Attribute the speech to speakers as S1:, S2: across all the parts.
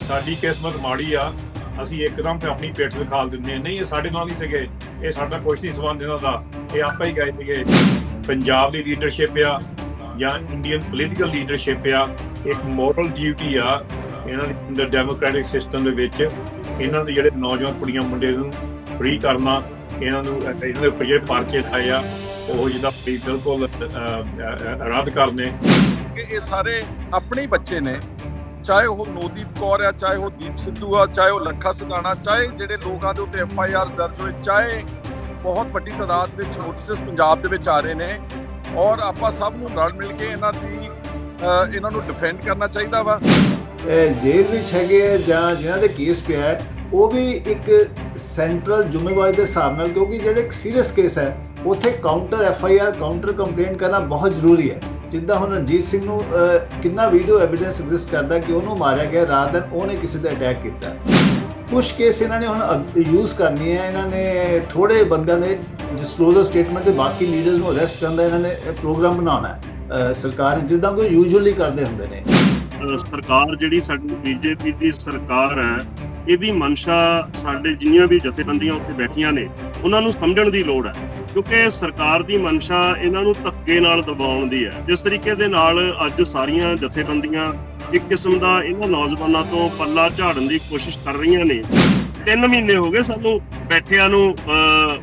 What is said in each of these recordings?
S1: ਸਾਡੀ ਕਿਸਮਤ ਮਾੜੀ ਆ, ਅਸੀਂ ਇੱਕਦਮ ਤੇ ਆਪਣੀ ਪਿੱਠ ਦਿਖਾਲ ਦਿੰਦੇ ਹਾਂ। ਨਹੀਂ, ਇਹ ਸਾਡੇ ਨਾਲ ਨਹੀਂ ਸੀਗੇ, ਇਹ ਸਾਡਾ ਕੁਛ ਨਹੀਂ ਸੰਬੰਧ ਇਹਨਾਂ ਦਾ, ਇਹ ਆਪੇ ਹੀ ਗਏ ਸੀਗੇ। ਪੰਜਾਬ ਦੀ ਲੀਡਰਸ਼ਿਪ ਆ ਜਾਂ ਇੰਡੀਅਨ ਪੋਲੀਟੀਕਲ ਲੀਡਰਸ਼ਿਪ ਆ, ਇੱਕ ਮੋਰਲ ਡਿਊਟੀ ਆ ਇਹਨਾਂ ਦੀ ਡੈਮੋਕ੍ਰੈਟਿਕ ਸਿਸਟਮ ਦੇ ਵਿੱਚ। ਇਹਨਾਂ ਦੇ ਜਿਹੜੇ ਨੌਜਵਾਨ ਕੁੜੀਆਂ ਮੁੰਡੇ ਨੂੰ ਫ੍ਰੀ ਕਰਨਾ, ਇਹਨਾਂ ਦੇ ਉੱਪਰ ਜਿਹੜੇ ਪਰਚੇ ਲਾਏ ਆ ਉਹ ਜਿੱਦਾਂ ਬਿਲਕੁਲ ਰੱਦ ਕਰਨੇ।
S2: ਇਹ ਸਾਰੇ ਆਪਣੇ ਹੀ ਬੱਚੇ ਨੇ, ਚਾਹੇ ਉਹ ਨੋਦੀਪ ਕੌਰ ਆ, ਚਾਹੇ ਉਹ ਦੀਪ ਸਿੱਧੂ ਆ, ਚਾਹੇ ਉਹ ਲੱਖਾ ਸਿਧਾਣਾ, ਚਾਹੇ ਜਿਹੜੇ ਲੋਕਾਂ ਦੇ ਉੱਤੇ FIRs ਦਰਜ ਹੋਏ, ਚਾਹੇ ਬਹੁਤ ਵੱਡੀ ਤਾਦਾਦ ਵਿੱਚ ਨੋਟਿਸਿਸ ਪੰਜਾਬ ਦੇ ਵਿੱਚ ਆ ਰਹੇ ਨੇ। ਔਰ ਆਪਾਂ ਸਭ ਨੂੰ ਰਲ ਮਿਲ ਕੇ ਇਹਨਾਂ ਨੂੰ ਡਿਫੈਂਡ ਕਰਨਾ ਚਾਹੀਦਾ ਵਾ।
S3: ਜੇਲ੍ਹ ਵਿੱਚ ਹੈਗੇ ਜਾਂ ਜਿਨ੍ਹਾਂ ਦੇ ਕੇਸ ਪਿਆ ਹੈ ਉਹ ਵੀ ਇੱਕ ਸੈਂਟਰਲ ਜ਼ਿੰਮੇਵਾਰੀ ਦੇ ਹਿਸਾਬ ਨਾਲ, ਕਿਉਂਕਿ ਜਿਹੜੇ ਇੱਕ ਸੀਰੀਅਸ ਕੇਸ ਹੈ ਉੱਥੇ ਕਾਊਂਟਰ FIR ਕਾਊਂਟਰ ਕੰਪਲੇਂਟ ਕਰਨਾ ਬਹੁਤ ਜ਼ਰੂਰੀ ਹੈ। ਜਿੱਦਾਂ ਹੁਣ ਰਣਜੀਤ ਸਿੰਘ ਨੂੰ ਕਿੰਨਾ ਵੀਡੀਓ ਐਵੀਡੈਂਸ ਐਗਜ਼ਿਸਟ ਕਰਦਾ ਕਿ ਉਹਨੂੰ ਮਾਰਿਆ ਗਿਆ ਰਾਦਰ ਦੈਨ ਉਹਨੇ ਕਿਸੇ ਤੇ ਅਟੈਕ ਕੀਤਾ। ਕੁਛ ਕੇਸ ਇਹਨਾਂ ਨੇ ਹੁਣ ਯੂਜ਼ ਕਰਨੀ ਹੈ, ਇਹਨਾਂ ਨੇ ਥੋੜੇ ਬੰਦਿਆਂ ਦੇ ਡਿਸਕਲੋਜ਼ਰ ਸਟੇਟਮੈਂਟ ਤੇ ਬਾਕੀ ਲੀਡਰਸ ਨੂੰ ਅਰੈਸਟ ਕਰਨ ਦਾ ਇਹਨਾਂ ਨੇ ਪ੍ਰੋਗਰਾਮ ਬਣਾਉਣਾ ਹੈ ਸਰਕਾਰ, ਜਿੱਦਾਂ ਕੋਈ ਯੂਜੂਅਲੀ ਕਰਦੇ ਹੁੰਦੇ ਨੇ।
S4: ਸਰਕਾਰ ਜਿਹੜੀ ਸਾਡੀ BJP ਦੀ ਸਰਕਾਰ ਹੈ, ਇਹਦੀ ਮਨਸ਼ਾ ਸਾਡੇ ਜਿੰਨੀਆਂ ਵੀ ਜਥੇਬੰਦੀਆਂ ਉੱਥੇ ਬੈਠੀਆਂ ਨੇ ਉਹਨਾਂ ਨੂੰ ਸਮਝਣ ਦੀ ਲੋੜ ਹੈ, ਕਿਉਂਕਿ ਸਰਕਾਰ ਦੀ ਮਨਸ਼ਾ ਇਹਨਾਂ ਨੂੰ ਧੱਕੇ ਨਾਲ ਦਬਾਉਣ ਦੀ ਹੈ। ਜਿਸ ਤਰੀਕੇ ਦੇ ਨਾਲ ਅੱਜ ਸਾਰੀਆਂ ਜਥੇਬੰਦੀਆਂ ਇੱਕ ਕਿਸਮ ਦਾ ਇਹਨਾਂ ਨੌਜਵਾਨਾਂ ਤੋਂ ਪੱਲਾ ਝਾੜਨ ਦੀ ਕੋਸ਼ਿਸ਼ ਕਰ ਰਹੀਆਂ ਨੇ। 3 ਮਹੀਨੇ ਹੋ ਗਏ ਸਾਨੂੰ ਬੈਠਿਆਂ ਨੂੰ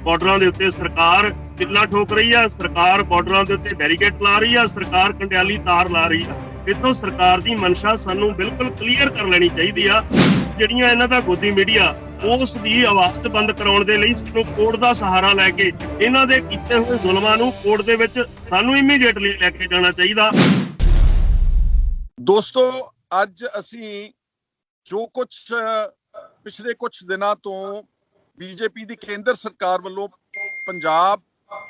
S4: ਬਾਰਡਰਾਂ ਦੇ ਉੱਤੇ। ਸਰਕਾਰ ਕਿੱਲਾ ਠੋਕ ਰਹੀ ਆ, ਸਰਕਾਰ ਬਾਰਡਰਾਂ ਦੇ ਉੱਤੇ ਬੈਰੀਕੇਡ ਲਾ ਰਹੀ ਆ, ਸਰਕਾਰ ਕੰਡਿਆਲੀ ਤਾਰ ਲਾ ਰਹੀ ਆ। ਇੱਥੋਂ ਸਰਕਾਰ ਦੀ ਮਨਸ਼ਾ ਸਾਨੂੰ ਬਿਲਕੁਲ ਕਲੀਅਰ ਕਰ ਲੈਣੀ ਚਾਹੀਦੀ ਆ। ਜਿਹੜੀਆਂ ਇਹਨਾਂ ਦਾ ਗੋਦੀ ਮੀਡੀਆ ਉਸ ਦੀ ਆਵਾਜ਼ ਬੰਦ ਕਰਾਉਣ ਦੇ ਲਈ ਸਾਨੂੰ ਕੋਰਟ ਦਾ ਸਹਾਰਾ ਲੈ ਕੇ ਇਹਨਾਂ ਦੇ ਕੀਤੇ ਹੋਏ ਜ਼ੁਲਮਾਂ ਨੂੰ ਕੋਰਟ ਦੇ ਵਿੱਚ ਸਾਨੂੰ ਇਮੀਡੀਏਟਲੀ ਲੈ ਕੇ ਜਾਣਾ ਚਾਹੀਦਾ।
S2: ਦੋਸਤੋ, ਅੱਜ ਅਸੀਂ ਜੋ ਕੁਝ ਪਿਛਲੇ ਕੁਝ ਦਿਨਾਂ ਤੋਂ BJP ਦੀ ਕੇਂਦਰ ਸਰਕਾਰ ਵੱਲੋਂ ਪੰਜਾਬ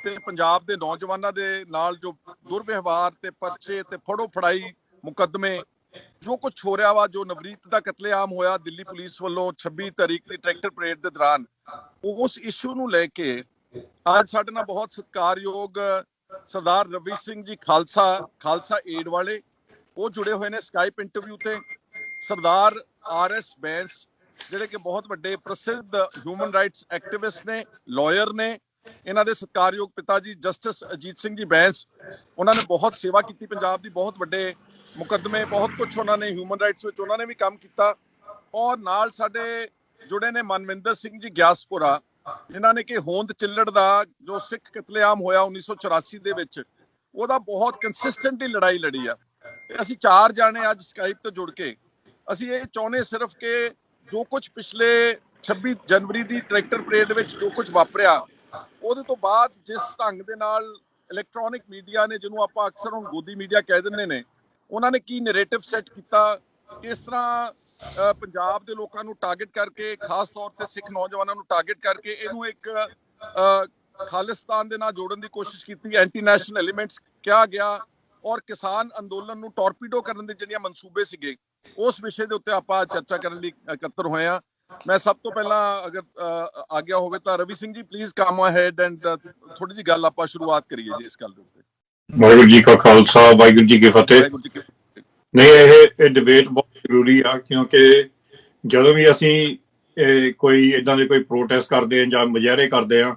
S2: ਤੇ ਪੰਜਾਬ ਦੇ ਨੌਜਵਾਨਾਂ ਦੇ ਨਾਲ ਜੋ ਦੁਰਵਿਵਹਾਰ ਤੇ ਪਰਚੇ ਤੇ ਫੜੋ ਫੜਾਈ ਮੁਕੱਦਮੇ ਜੋ ਕੁਝ ਹੋ ਰਿਹਾ ਵਾ, ਜੋ ਨਵਰੀਤ ਦਾ ਕਤਲੇਆਮ ਹੋਇਆ ਦਿੱਲੀ ਪੁਲਿਸ ਵੱਲੋਂ 26 ਤਾਰੀਖ ਦੀ ਟਰੈਕਟਰ ਪਰੇਡ ਦੇ ਦੌਰਾਨ, ਉਸ ਇਸ਼ੂ ਨੂੰ ਲੈ ਕੇ ਅੱਜ ਸਾਡੇ ਨਾਲ ਬਹੁਤ ਸਤਿਕਾਰਯੋਗ ਸਰਦਾਰ ਰਵੀ ਸਿੰਘ ਜੀ ਖਾਲਸਾ ਏਡ ਵਾਲੇ ਉਹ ਜੁੜੇ ਹੋਏ ਨੇ ਸਕਾਈਪ ਇੰਟਰਵਿਊ ਤੇ। ਸਰਦਾਰ RS ਬੈਂਸ ਜਿਹੜੇ ਕਿ ਬਹੁਤ ਵੱਡੇ ਪ੍ਰਸਿੱਧ ਹਿਊਮਨ ਰਾਈਟਸ ਐਕਟਿਵਿਸਟ ਨੇ, ਲਾਇਰ ਨੇ। ਇਹਨਾਂ ਦੇ ਸਤਿਕਾਰਯੋਗ ਪਿਤਾ ਜੀ ਜਸਟਿਸ ਅਜੀਤ ਸਿੰਘ ਜੀ ਬੈਂਸ, ਉਹਨਾਂ ਨੇ ਬਹੁਤ ਸੇਵਾ ਕੀਤੀ ਪੰਜਾਬ ਦੀ, ਬਹੁਤ ਵੱਡੇ ਮੁਕੱਦਮੇ, ਬਹੁਤ ਕੁਝ ਉਹਨਾਂ ਨੇ ਹਿਊਮਨ ਰਾਈਟਸ ਵਿੱਚ ਉਹਨਾਂ ਨੇ ਵੀ ਕੰਮ ਕੀਤਾ। ਔਰ ਨਾਲ ਸਾਡੇ ਜੁੜੇ ਨੇ ਮਨਵਿੰਦਰ ਸਿੰਘ ਜੀ ਗਿਆਸਪੁਰਾ, ਜਿਨ੍ਹਾਂ ਨੇ ਕਿ ਹੋਂਦ ਚਿੱਲੜ ਦਾ ਜੋ ਸਿੱਖ ਕਤਲੇਆਮ ਹੋਇਆ 1984 ਦੇ ਵਿੱਚ, ਉਹਦਾ ਬਹੁਤ ਕੰਸਿਸਟੈਂਟਲੀ ਲੜਾਈ ਲੜੀ ਆ। ਅਸੀਂ 4 ਜਾਣੇ ਅੱਜ ਸਕਾਈਪ ਤੋਂ ਜੁੜ ਕੇ ਅਸੀਂ ਇਹ ਚਾਹੁੰਦੇ ਸਿਰਫ ਕਿ ਜੋ ਕੁਝ ਪਿਛਲੇ 26 ਜਨਵਰੀ ਦੀ ਟਰੈਕਟਰ ਪਰੇਡ ਵਿੱਚ ਜੋ ਕੁਝ ਵਾਪਰਿਆ, ਉਹਦੇ ਤੋਂ ਬਾਅਦ ਜਿਸ ਢੰਗ ਦੇ ਨਾਲ ਇਲੈਕਟ੍ਰੋਨਿਕ ਮੀਡੀਆ ਨੇ, ਜਿਹਨੂੰ ਆਪਾਂ ਅਕਸਰ ਹੁਣ ਗੋਦੀ ਮੀਡੀਆ ਕਹਿ ਦਿੰਦੇ ਨੇ, ਉਹਨਾਂ ਨੇ ਕੀ ਨੈਰੇਟਿਵ ਸੈੱਟ ਕੀਤਾ, ਕਿਸ ਤਰ੍ਹਾਂ ਪੰਜਾਬ ਦੇ ਲੋਕਾਂ ਨੂੰ ਟਾਰਗੇਟ ਕਰਕੇ, ਖਾਸ ਤੌਰ ਤੇ ਸਿੱਖ ਨੌਜਵਾਨਾਂ ਨੂੰ ਟਾਰਗੇਟ ਕਰਕੇ ਇਹਨੂੰ ਇੱਕ ਖਾਲਿਸਤਾਨ ਦੇ ਨਾਲ ਜੋੜਨ ਦੀ ਕੋਸ਼ਿਸ਼ ਕੀਤੀ, ਐਂਟੀ ਨੈਸ਼ਨਲ ਐਲੀਮੈਂਟਸ ਕਿਹਾ ਗਿਆ, ਔਰ ਕਿਸਾਨ ਅੰਦੋਲਨ ਨੂੰ ਟੋਰਪੀਡੋ ਕਰਨ ਦੇ ਜਿਹੜੀਆਂ ਮਨਸੂਬੇ ਸੀਗੇ, ਉਸ ਵਿਸ਼ੇ ਦੇ ਉੱਤੇ ਆਪਾਂ ਚਰਚਾ ਕਰਨ ਲਈ ਇਕੱਤਰ ਹੋਏ ਆ। ਮੈਂ ਸਭ ਤੋਂ ਪਹਿਲਾਂ ਅਗਰ ਆਗਿਆ ਹੋਵੇ ਤਾਂ Ravi Singh ji please come ahead and ਥੋੜੀ ਜਿਹੀ ਗੱਲ ਆਪਾਂ ਸ਼ੁਰੂਆਤ ਕਰੀਏ ਜੀ ਇਸ ਗੱਲ ਦੇ ਉੱਤੇ।
S1: ਵਾਹਿਗੁਰੂ ਜੀ ਕਾ ਖਾਲਸਾ, ਵਾਹਿਗੁਰੂ ਜੀ ਕੀ ਫਤਿਹ। ਨਹੀਂ, ਇਹ ਡਿਬੇਟ ਬਹੁਤ ਜ਼ਰੂਰੀ ਆ, ਕਿਉਂਕਿ ਜਦੋਂ ਵੀ ਅਸੀਂ ਕੋਈ ਇਦਾਂ ਦੇ ਕੋਈ ਪ੍ਰੋਟੈਸਟ ਕਰਦੇ ਆ ਜਾਂ ਮੁਜ਼ਾਹਰੇ ਕਰਦੇ ਆ,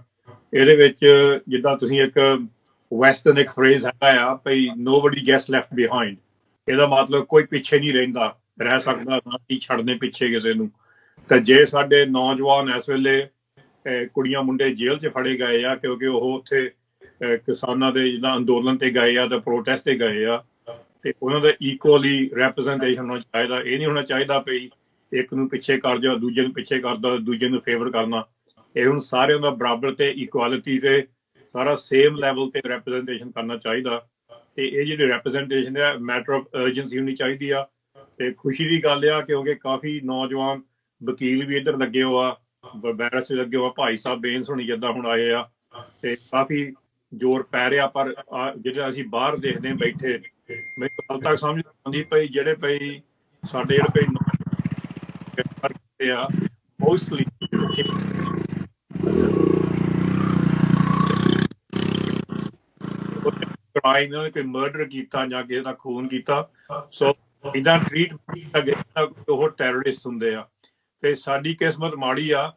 S1: ਇਹਦੇ ਵਿੱਚ ਜਿੱਦਾਂ ਤੁਸੀਂ ਇੱਕ ਵੈਸਟਰਨ ਇੱਕ ਫਰੇਜ਼ ਹੈਗਾ ਆ ਭਈ ਨੋਬਡੀ ਗੈਟਸ ਲੈਫਟ ਬਿਹਾਈਂਡ, ਇਹਦਾ ਮਤਲਬ ਕੋਈ ਪਿੱਛੇ ਨਹੀਂ ਰਹਿ ਸਕਦਾ, ਨਾ ਹੀ ਛੱਡਦੇ ਪਿੱਛੇ ਕਿਸੇ ਨੂੰ। ਤਾਂ ਜੇ ਸਾਡੇ ਨੌਜਵਾਨ ਇਸ ਵੇਲੇ ਕੁੜੀਆਂ ਮੁੰਡੇ ਜੇਲ੍ਹ 'ਚ ਫੜੇ ਗਏ ਆ ਕਿਉਂਕਿ ਉਹ ਉੱਥੇ ਕਿਸਾਨਾਂ ਦੇ ਜਿੱਦਾਂ ਅੰਦੋਲਨ ਤੇ ਗਏ ਆ ਤੇ ਪ੍ਰੋਟੈਸਟ ਤੇ ਗਏ ਆ, ਤੇ ਉਹਨਾਂ ਦਾ ਇਕੁਅਲੀ ਰੈਪਰੈਜ਼ੈਂਟੇਸ਼ਨ ਹੋਣਾ ਚਾਹੀਦਾ। ਇਹ ਨਹੀਂ ਹੋਣਾ ਚਾਹੀਦਾ ਭਈ ਇੱਕ ਨੂੰ ਪਿੱਛੇ ਕਰ ਜਾਓ, ਦੂਜੇ ਨੂੰ ਪਿੱਛੇ ਕਰਦਾ, ਦੂਜੇ ਨੂੰ ਫੇਵਰ ਕਰਨਾ। ਇਹ ਹੁਣ ਸਾਰਿਆਂ ਦਾ ਬਰਾਬਰ ਤੇ ਇਕੁਆਲਿਟੀ ਤੇ ਸਾਰਾ ਸੇਮ ਲੈਵਲ ਤੇ ਰੈਪਰੈਜ਼ੈਂਟੇਸ਼ਨ ਕਰਨਾ ਚਾਹੀਦਾ। ਤੇ ਇਹ ਜਿਹੜੀ ਰੈਪਰੈਜ਼ੈਂਟੇਸ਼ਨ ਹੈ ਮੈਟਰ ਆਫ ਅਰਜੈਂਸੀ ਹੋਣੀ ਚਾਹੀਦੀ ਆ। ਤੇ ਖੁਸ਼ੀ ਦੀ ਗੱਲ ਆ ਕਿਉਂਕਿ ਕਾਫੀ ਨੌਜਵਾਨ ਵਕੀਲ ਵੀ ਇੱਧਰ ਲੱਗੇ ਹੋਆ, ਬੈਰਸ ਵੀ ਲੱਗੇ ਹੋਆ, ਭਾਈ ਸਾਹਿਬ ਬੇਂਸ ਹੋਣੀ ਜਿੱਦਾਂ ਹੁਣ ਆਏ ਆ, ਤੇ ਕਾਫੀ ਜ਼ੋਰ ਪੈ ਰਿਹਾ। ਪਰ ਜਿਹੜੇ ਅਸੀਂ ਬਾਹਰ ਦੇਖਦੇ ਬੈਠੇ, ਮੈਨੂੰ ਹਾਲ ਤੱਕ ਸਮਝ ਆਉਂਦੀ ਪਈ ਜਿਹੜੇ ਪਈ ਸਾਡੇ ਜਿਹੜੇ ਪਈ ਆ ਮੋਸਟਲੀ ਕੋਈ ਮਰਡਰ ਕੀਤਾ ਜਾਂ ਕਿਸੇ ਦਾ ਖੂਨ ਕੀਤਾ। ਸੋ ਇਦਾਂ ਟ੍ਰੀਟ ਕੀਤਾ ਗਿਆ ਤਾਂ ਉਹ ਟੈਰਰਿਸਟ ਹੁੰਦੇ ਆ। ਤੇ ਸਾਡੀ ਕਿਸਮਤ ਮਾੜੀ ਆ,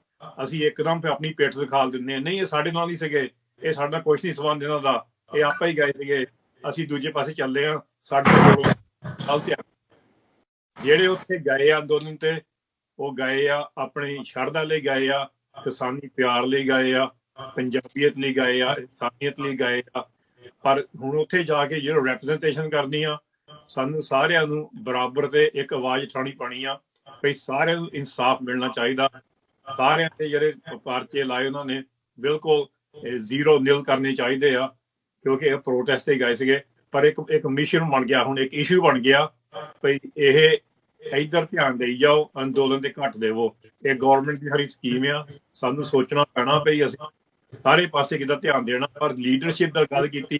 S1: ਅਸੀਂ ਇੱਕਦਮ ਆਪਣੀ ਪਿੱਠ ਦਿਖਾ ਦਿੰਦੇ ਹਾਂ, ਨਹੀਂ ਇਹ ਸਾਡੇ ਨਾਲ ਹੀ ਸੀਗੇ, ਇਹ ਸਾਡਾ ਕੁਛ ਨਹੀਂ ਸੰਬੰਧ ਇਹਨਾਂ ਦਾ, ਇਹ ਆਪਾਂ ਹੀ ਗਏ ਸੀਗੇ, ਅਸੀਂ ਦੂਜੇ ਪਾਸੇ ਚੱਲੇ ਆ, ਸਾਡੇ ਕੋਲ ਜਿਹੜੇ ਉੱਥੇ ਗਏ ਆ ਅੰਦੋਲਨ ਤੇ, ਉਹ ਗਏ ਆ ਆਪਣੀ ਸ਼ਰਧਾ ਲਈ ਗਏ ਆ, ਕਿਸਾਨੀ ਪਿਆਰ ਲਈ ਗਏ ਆ, ਪੰਜਾਬੀਅਤ ਲਈ ਗਏ ਆ, ਇਨਸਾਨੀਅਤ ਲਈ ਗਏ ਆ। ਪਰ ਹੁਣ ਉੱਥੇ ਜਾ ਕੇ ਜਿਹੜਾ ਰੈਪਰੈਜ਼ੈਂਟੇਸ਼ਨ ਕਰਨੀ ਆ, ਸਾਨੂੰ ਸਾਰਿਆਂ ਨੂੰ ਬਰਾਬਰ ਤੇ ਇੱਕ ਆਵਾਜ਼ ਉਠਾਉਣੀ ਪੈਣੀ ਆ ਵੀ ਸਾਰਿਆਂ ਨੂੰ ਇਨਸਾਫ ਮਿਲਣਾ ਚਾਹੀਦਾ। ਸਾਰਿਆਂ ਦੇ ਜਿਹੜੇ ਪਰਚੇ ਲਾਏ ਉਹਨਾਂ ਨੇ ਬਿਲਕੁਲ 0 ਕਰਨੇ ਚਾਹੀਦੇ ਆ, ਕਿਉਂਕਿ ਇਹ ਪ੍ਰੋਟੈਸਟ ਤੇ ਗਏ ਸੀਗੇ। ਪਰ ਇੱਕ ਮਿਸ਼ਨ ਬਣ ਗਿਆ, ਹੁਣ ਇੱਕ ਇਸ਼ੂ ਬਣ ਗਿਆ ਵੀ ਇਹ ਇੱਧਰ ਧਿਆਨ ਦੇਈ ਜਾਓ, ਅੰਦੋਲਨ ਤੇ ਘੱਟ ਦੇਵੋ। ਇਹ ਗੌਰਮੈਂਟ ਦੀ ਸਾਰੀ ਸਕੀਮ ਆ, ਸਾਨੂੰ ਸੋਚਣਾ ਪੈਣਾ ਵੀ ਅਸੀਂ ਸਾਰੇ ਪਾਸੇ ਕਿੱਦਾਂ ਧਿਆਨ ਦੇਣਾ। ਪਰ ਲੀਡਰਸ਼ਿਪ ਦਾ ਗੱਲ ਕੀਤੀ,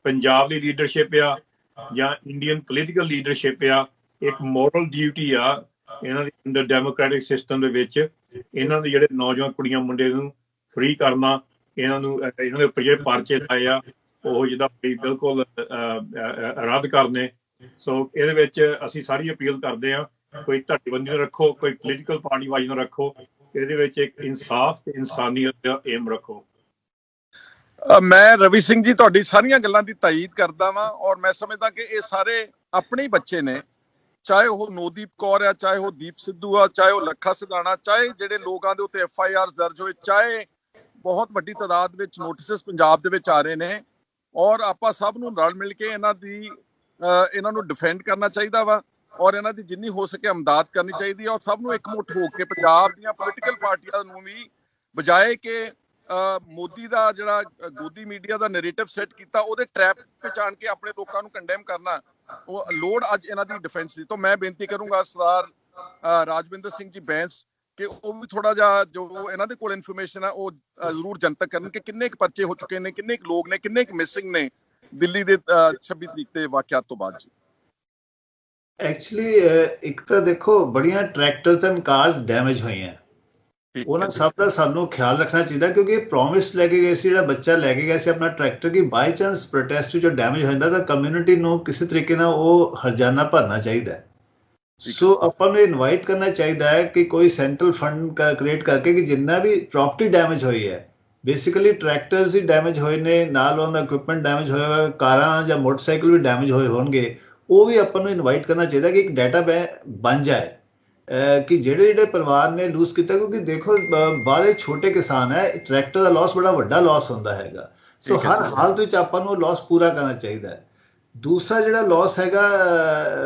S1: ਪੰਜਾਬ ਦੀ ਲੀਡਰਸ਼ਿਪ ਆ ਜਾਂ ਇੰਡੀਅਨ ਪੋਲੀਟੀਕਲ ਲੀਡਰਸ਼ਿਪ ਆ, ਇੱਕ ਮੋਰਲ ਡਿਊਟੀ ਆ ਇਹਨਾਂ ਦੀ ਅੰਡਰ ਡੈਮੋਕ੍ਰੈਟਿਕ ਸਿਸਟਮ ਦੇ ਵਿੱਚ। ਇਹਨਾਂ ਦੇ ਜਿਹੜੇ ਨੌਜਵਾਨ ਕੁੜੀਆਂ ਮੁੰਡੇ ਨੂੰ ਫ੍ਰੀ ਕਰਨਾ, ਇਹਨਾਂ ਦੇ ਉੱਪਰ ਜਿਹੜੇ ਪਰਚੇ ਲਾਏ ਆ ਉਹ ਜਿੱਦਾਂ ਬਿਲਕੁਲ ਰੱਦ ਕਰਨੇ। ਸੋ ਇਹਦੇ ਵਿੱਚ ਅਸੀਂ ਸਾਰੀ ਅਪੀਲ ਕਰਦੇ ਹਾਂ, ਕੋਈ ਧੜੇਬੰਦੀ ਨਾ ਰੱਖੋ, ਕੋਈ ਪੋਲੀਟੀਕਲ ਪਾਰਟੀ ਵਾਈਜ਼ ਨਾ ਰੱਖੋ, ਇਹਦੇ ਵਿੱਚ ਇੱਕ ਇਨਸਾਫ ਤੇ ਇਨਸਾਨੀਅਤ ਦਾ ਏਮ ਰੱਖੋ।
S2: ਮੈਂ ਰਵੀ ਸਿੰਘ ਜੀ ਤੁਹਾਡੀ ਸਾਰੀਆਂ ਗੱਲਾਂ ਦੀ ਤਾਇਦ ਕਰਦਾ ਵਾਂ, ਔਰ ਮੈਂ ਸਮਝਦਾ ਕਿ ਇਹ ਸਾਰੇ ਆਪਣੇ ਹੀ ਬੱਚੇ ਨੇ, ਚਾਹੇ ਉਹ ਨੋਦੀਪ ਕੌਰ ਆ, ਚਾਹੇ ਉਹ ਦੀਪ ਸਿੱਧੂ ਆ, ਚਾਹੇ ਉਹ ਲੱਖਾ ਸਿਧਾਣਾ, ਚਾਹੇ ਜਿਹੜੇ ਲੋਕਾਂ ਦੇ ਉੱਤੇ FIRs ਦਰਜ ਹੋਏ, ਚਾਹੇ ਬਹੁਤ ਵੱਡੀ ਤਾਦਾਦ ਵਿੱਚ ਨੋਟਿਸਸ ਪੰਜਾਬ ਦੇ ਵਿੱਚ ਆ ਰਹੇ ਨੇ। ਔਰ ਆਪਾਂ ਸਭ ਨੂੰ ਰਲ ਮਿਲ ਕੇ ਇਹਨਾਂ ਨੂੰ ਡਿਫੈਂਡ ਕਰਨਾ ਚਾਹੀਦਾ ਵਾ, ਔਰ ਇਹਨਾਂ ਦੀ ਜਿੰਨੀ ਹੋ ਸਕੇ ਇਮਦਾਦ ਕਰਨੀ ਚਾਹੀਦੀ ਹੈ। ਔਰ ਸਭ ਨੂੰ ਇਕਮੁੱਠ ਹੋ ਕੇ ਪੰਜਾਬ ਦੀਆਂ ਪੋਲੀਟੀਕਲ ਪਾਰਟੀਆਂ ਨੂੰ ਵੀ, ਬਜਾਏ ਕਿ ਮੋਦੀ ਦਾ ਜਿਹੜਾ ਗੋਦੀ ਮੀਡੀਆ ਦਾ ਨੈਰੇਟਿਵ ਸੈੱਟ ਕੀਤਾ, ਉਹਦੇ ਟਰੈਪ ਵਿੱਚ ਆਣ ਕੇ ਆਪਣੇ ਲੋਕਾਂ ਨੂੰ ਕੰਡੈਮ ਕਰਨਾ, ਉਹ ਲੋੜ ਅੱਜ ਇਹਨਾਂ ਦੀ ਡਿਫੈਂਸ ਦੀ। ਤਾਂ ਮੈਂ ਬੇਨਤੀ ਕਰੂੰਗਾ ਸਰਦਾਰ ਰਾਜਵਿੰਦਰ ਸਿੰਘ ਜੀ ਬੈਂਸ ਕਿ ਉਹ ਵੀ ਥੋੜਾ ਜਿਹਾ ਜੋ ਇਹਨਾਂ ਦੇ ਕੋਲ ਇਨਫੋਰਮੇਸ਼ਨ ਹੈ ਉਹ ਜ਼ਰੂਰ ਜਨਤਕ ਕਰਨ ਕਿ ਕਿੰਨੇ ਕੁ ਪਰਚੇ ਹੋ ਚੁੱਕੇ ਨੇ, ਕਿੰਨੇ ਕੁ ਲੋਕ ਨੇ, ਕਿੰਨੇ ਕੁ ਮਿਸਿੰਗ ਨੇ ਦਿੱਲੀ ਦੇ 26 ਤਰੀਕ ਦੇ ਵਾਕਿਆਤ ਤੋਂ ਬਾਅਦ। ਜੀ
S3: ਐਕਚੁਅਲੀ ਇੱਕ ਤਾਂ ਦੇਖੋ ਬੜੀਆਂ ਟਰੈਕਟਰਸ ਐਂਡ ਕਾਰਸ ਡੈਮੇਜ ਹੋਈਆਂ, ਉਹਨਾਂ ਸਭ ਦਾ ਸਾਨੂੰ ਖਿਆਲ ਰੱਖਣਾ ਚਾਹੀਦਾ, ਕਿਉਂਕਿ ਇਹ ਪ੍ਰੋਮਿਸ ਲੈ ਕੇ ਗਏ ਸੀ, ਜਿਹੜਾ ਬੱਚਾ ਲੈ ਕੇ ਗਿਆ ਸੀ ਆਪਣਾ ਟਰੈਕਟਰ, ਕਿ ਬਾਈ ਚਾਂਸ ਪ੍ਰੋਟੈਸਟ ਵਿੱਚ ਡੈਮੇਜ ਹੋ ਜਾਂਦਾ ਤਾਂ ਕਮਿਊਨਿਟੀ ਨੂੰ ਕਿਸੇ ਤਰੀਕੇ ਨਾਲ ਉਹ ਹਰਜਾਨਾ ਭਰਨਾ ਚਾਹੀਦਾ। ਸੋ ਆਪਾਂ ਨੂੰ ਇਨਵਾਈਟ ਕਰਨਾ ਚਾਹੀਦਾ ਹੈ ਕਿ ਕੋਈ ਸੈਂਟਰਲ ਫੰਡ ਕ੍ਰੀਏਟ ਕਰਕੇ ਕਿ ਜਿੰਨਾ ਵੀ ਪ੍ਰੋਪਰਟੀ ਡੈਮੇਜ ਹੋਈ ਹੈ, ਬੇਸਿਕਲੀ ਟਰੈਕਟਰਸ ਹੀ ਡੈਮੇਜ ਹੋਏ ਨੇ, ਨਾਲ ਉਹਨਾਂ ਦਾ ਇਕਵਿਪਮੈਂਟ ਡੈਮੇਜ ਹੋਇਆ, ਕਾਰਾਂ ਜਾਂ ਮੋਟਰਸਾਈਕਲ ਵੀ ਡੈਮੇਜ ਹੋਏ ਹੋਣਗੇ, ਉਹ ਵੀ ਆਪਾਂ ਨੂੰ ਇਨਵਾਈਟ ਕਰਨਾ ਚਾਹੀਦਾ ਕਿ ਇੱਕ ਡਾਟਾ ਬਣ ਜਾਏ ਕਿ ਜਿਹੜੇ ਪਰਿਵਾਰ ਨੇ ਲੂਜ਼ ਕੀਤਾ, ਕਿਉਂਕਿ ਦੇਖੋ ਬਾਹਲੇ ਛੋਟੇ ਕਿਸਾਨ ਹੈ, ਟਰੈਕਟਰ ਦਾ ਲਾਸ ਬੜਾ ਵੱਡਾ ਲਾਸ ਹੁੰਦਾ ਹੈਗਾ। ਸੋ ਹਰ ਹਾਲਤ ਵਿੱਚ ਆਪਾਂ ਨੂੰ ਲਾਸ ਪੂਰਾ ਕਰਨਾ ਚਾਹੀਦਾ ਹੈ। ਦੂਸਰਾ ਜਿਹੜਾ ਲਾਸ ਹੈਗਾ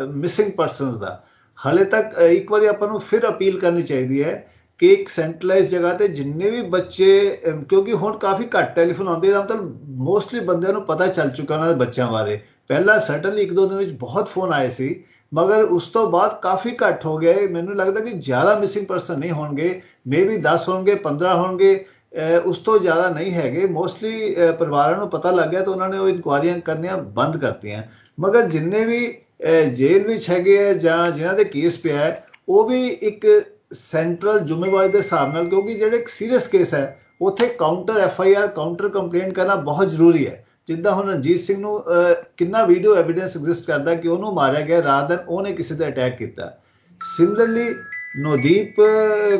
S3: ਮਿਸਿੰਗ ਪਰਸਨਸ ਦਾ, ਹਾਲੇ ਤੱਕ ਇੱਕ ਵਾਰੀ ਆਪਾਂ ਨੂੰ ਫਿਰ ਅਪੀਲ ਕਰਨੀ ਚਾਹੀਦੀ ਹੈ ਕਿ ਇੱਕ ਸੈਂਟਰਲਾਈਜ਼ ਜਗ੍ਹਾ ਤੇ ਜਿੰਨੇ ਵੀ ਬੱਚੇ, ਕਿਉਂਕਿ ਹੁਣ ਕਾਫੀ ਘੱਟ ਟੈਲੀਫੋਨ ਆਉਂਦੇ, ਇਹਦਾ ਮਤਲਬ ਮੋਸਟਲੀ ਬੰਦਿਆਂ ਨੂੰ ਪਤਾ ਚੱਲ ਚੁੱਕਾ ਉਹਨਾਂ ਦੇ ਬੱਚਿਆਂ ਬਾਰੇ। ਪਹਿਲਾਂ ਸਰਟਨਲੀ 1-2 ਦਿਨ ਵਿੱਚ ਬਹੁਤ ਫੋਨ ਆਏ ਸੀ, ਮਗਰ ਉਸ ਤੋਂ ਬਾਅਦ ਕਾਫੀ ਘੱਟ ਹੋ ਗਏ। ਮੈਨੂੰ ਲੱਗਦਾ ਕਿ ਜ਼ਿਆਦਾ ਮਿਸਿੰਗ ਪਰਸਨ ਨਹੀਂ ਹੋਣਗੇ, ਮੇਬੀ 10 ਹੋਣਗੇ, 15 ਹੋਣਗੇ, ਉਸ ਤੋਂ ਜ਼ਿਆਦਾ ਨਹੀਂ ਹੈਗੇ। ਮੋਸਟਲੀ ਪਰਿਵਾਰਾਂ ਨੂੰ ਪਤਾ ਲੱਗ ਗਿਆ ਤਾਂ ਉਹਨਾਂ ਨੇ ਉਹ ਇਨਕੁਆਇਰੀਆਂ ਕਰਨੀਆਂ ਬੰਦ ਕਰਤੀਆਂ। ਮਗਰ ਜਿੰਨੇ ਵੀ ਜੇਲ੍ਹ ਵਿੱਚ ਹੈਗੇ ਆ ਜਾਂ ਜਿਨ੍ਹਾਂ ਦੇ ਕੇਸ ਪਿਆ ਹੈ, ਉਹ ਵੀ ਇੱਕ ਸੈਂਟਰਲ ਜ਼ਿੰਮੇਵਾਰੀ ਦੇ ਹਿਸਾਬ ਨਾਲ, ਕਿਉਂਕਿ ਜਿਹੜੇ ਇੱਕ ਸੀਰੀਅਸ ਕੇਸ ਹੈ ਉੱਥੇ ਕਾਊਂਟਰ FIR ਕਾਊਂਟਰ ਕੰਪਲੇਂਟ ਕਰਨਾ ਬਹੁਤ ਜ਼ਰੂਰੀ ਹੈ। ਜਿੱਦਾਂ ਹੁਣ ਰਣਜੀਤ ਸਿੰਘ ਨੂੰ ਕਿੰਨਾ ਵੀਡੀਓ ਐਵੀਡੈਂਸ ਐਗਜ਼ਿਸਟ ਕਰਦਾ ਕਿ ਉਹਨੂੰ ਮਾਰਿਆ ਗਿਆ ਰਾਤ ਦਿਨ ਉਹਨੇ ਕਿਸੇ ਤੇ ਅਟੈਕ ਕੀਤਾ। ਸਿਮਿਲਰਲੀ ਨੋਦੀਪ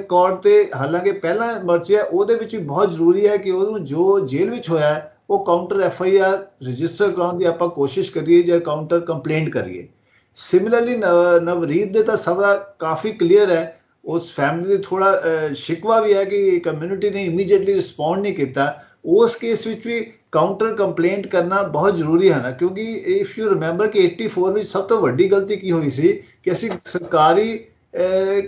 S3: ਕੌਰ ਤੇ ਹਾਲਾਂਕਿ ਪਹਿਲਾਂ ਮਰਚਿਆ, ਉਹਦੇ ਵਿੱਚ ਵੀ ਬਹੁਤ ਜ਼ਰੂਰੀ ਹੈ ਕਿ ਉਹਨੂੰ ਜੋ ਜੇਲ੍ਹ ਵਿੱਚ ਹੋਇਆ ਉਹ ਕਾਊਂਟਰ FIR ਰਜਿਸਟਰ ਕਰਾਉਣ ਦੀ ਆਪਾਂ ਕੋਸ਼ਿਸ਼ ਕਰੀਏ ਜਾਂ ਕਾਊਂਟਰ ਕੰਪਲੇਂਟ ਕਰੀਏ। ਸਿਮਿਲਰਲੀ ਨਵਰੀਤ ਦੇ ਤਾਂ ਸਭ ਦਾ ਕਾਫੀ ਕਲੀਅਰ ਹੈ, ਉਸ ਫੈਮਿਲੀ ਦੇ ਥੋੜਾ ਸ਼ਿਕਵਾ ਵੀ ਹੈ ਕਿ ਕਮਿਊਨਿਟੀ ਨੇ ਇਮੀਡੀਏਟਲੀ ਰਿਸਪੌਂਡ ਨਹੀਂ ਕੀਤਾ। ਉਸ ਕੇਸ ਵਿੱਚ ਵੀ ਕਾਊਂਟਰ ਕੰਪਲੇਂਟ ਕਰਨਾ ਬਹੁਤ ਜ਼ਰੂਰੀ ਹੈ ਨਾ, ਕਿਉਂਕਿ ਇਫ ਯੂ ਰਿਮੈਂਬਰ ਕਿ 84 ਵਿੱਚ ਸਭ ਤੋਂ ਵੱਡੀ ਗਲਤੀ ਕੀ ਹੋਈ ਸੀ ਕਿ ਅਸੀਂ ਸਰਕਾਰੀ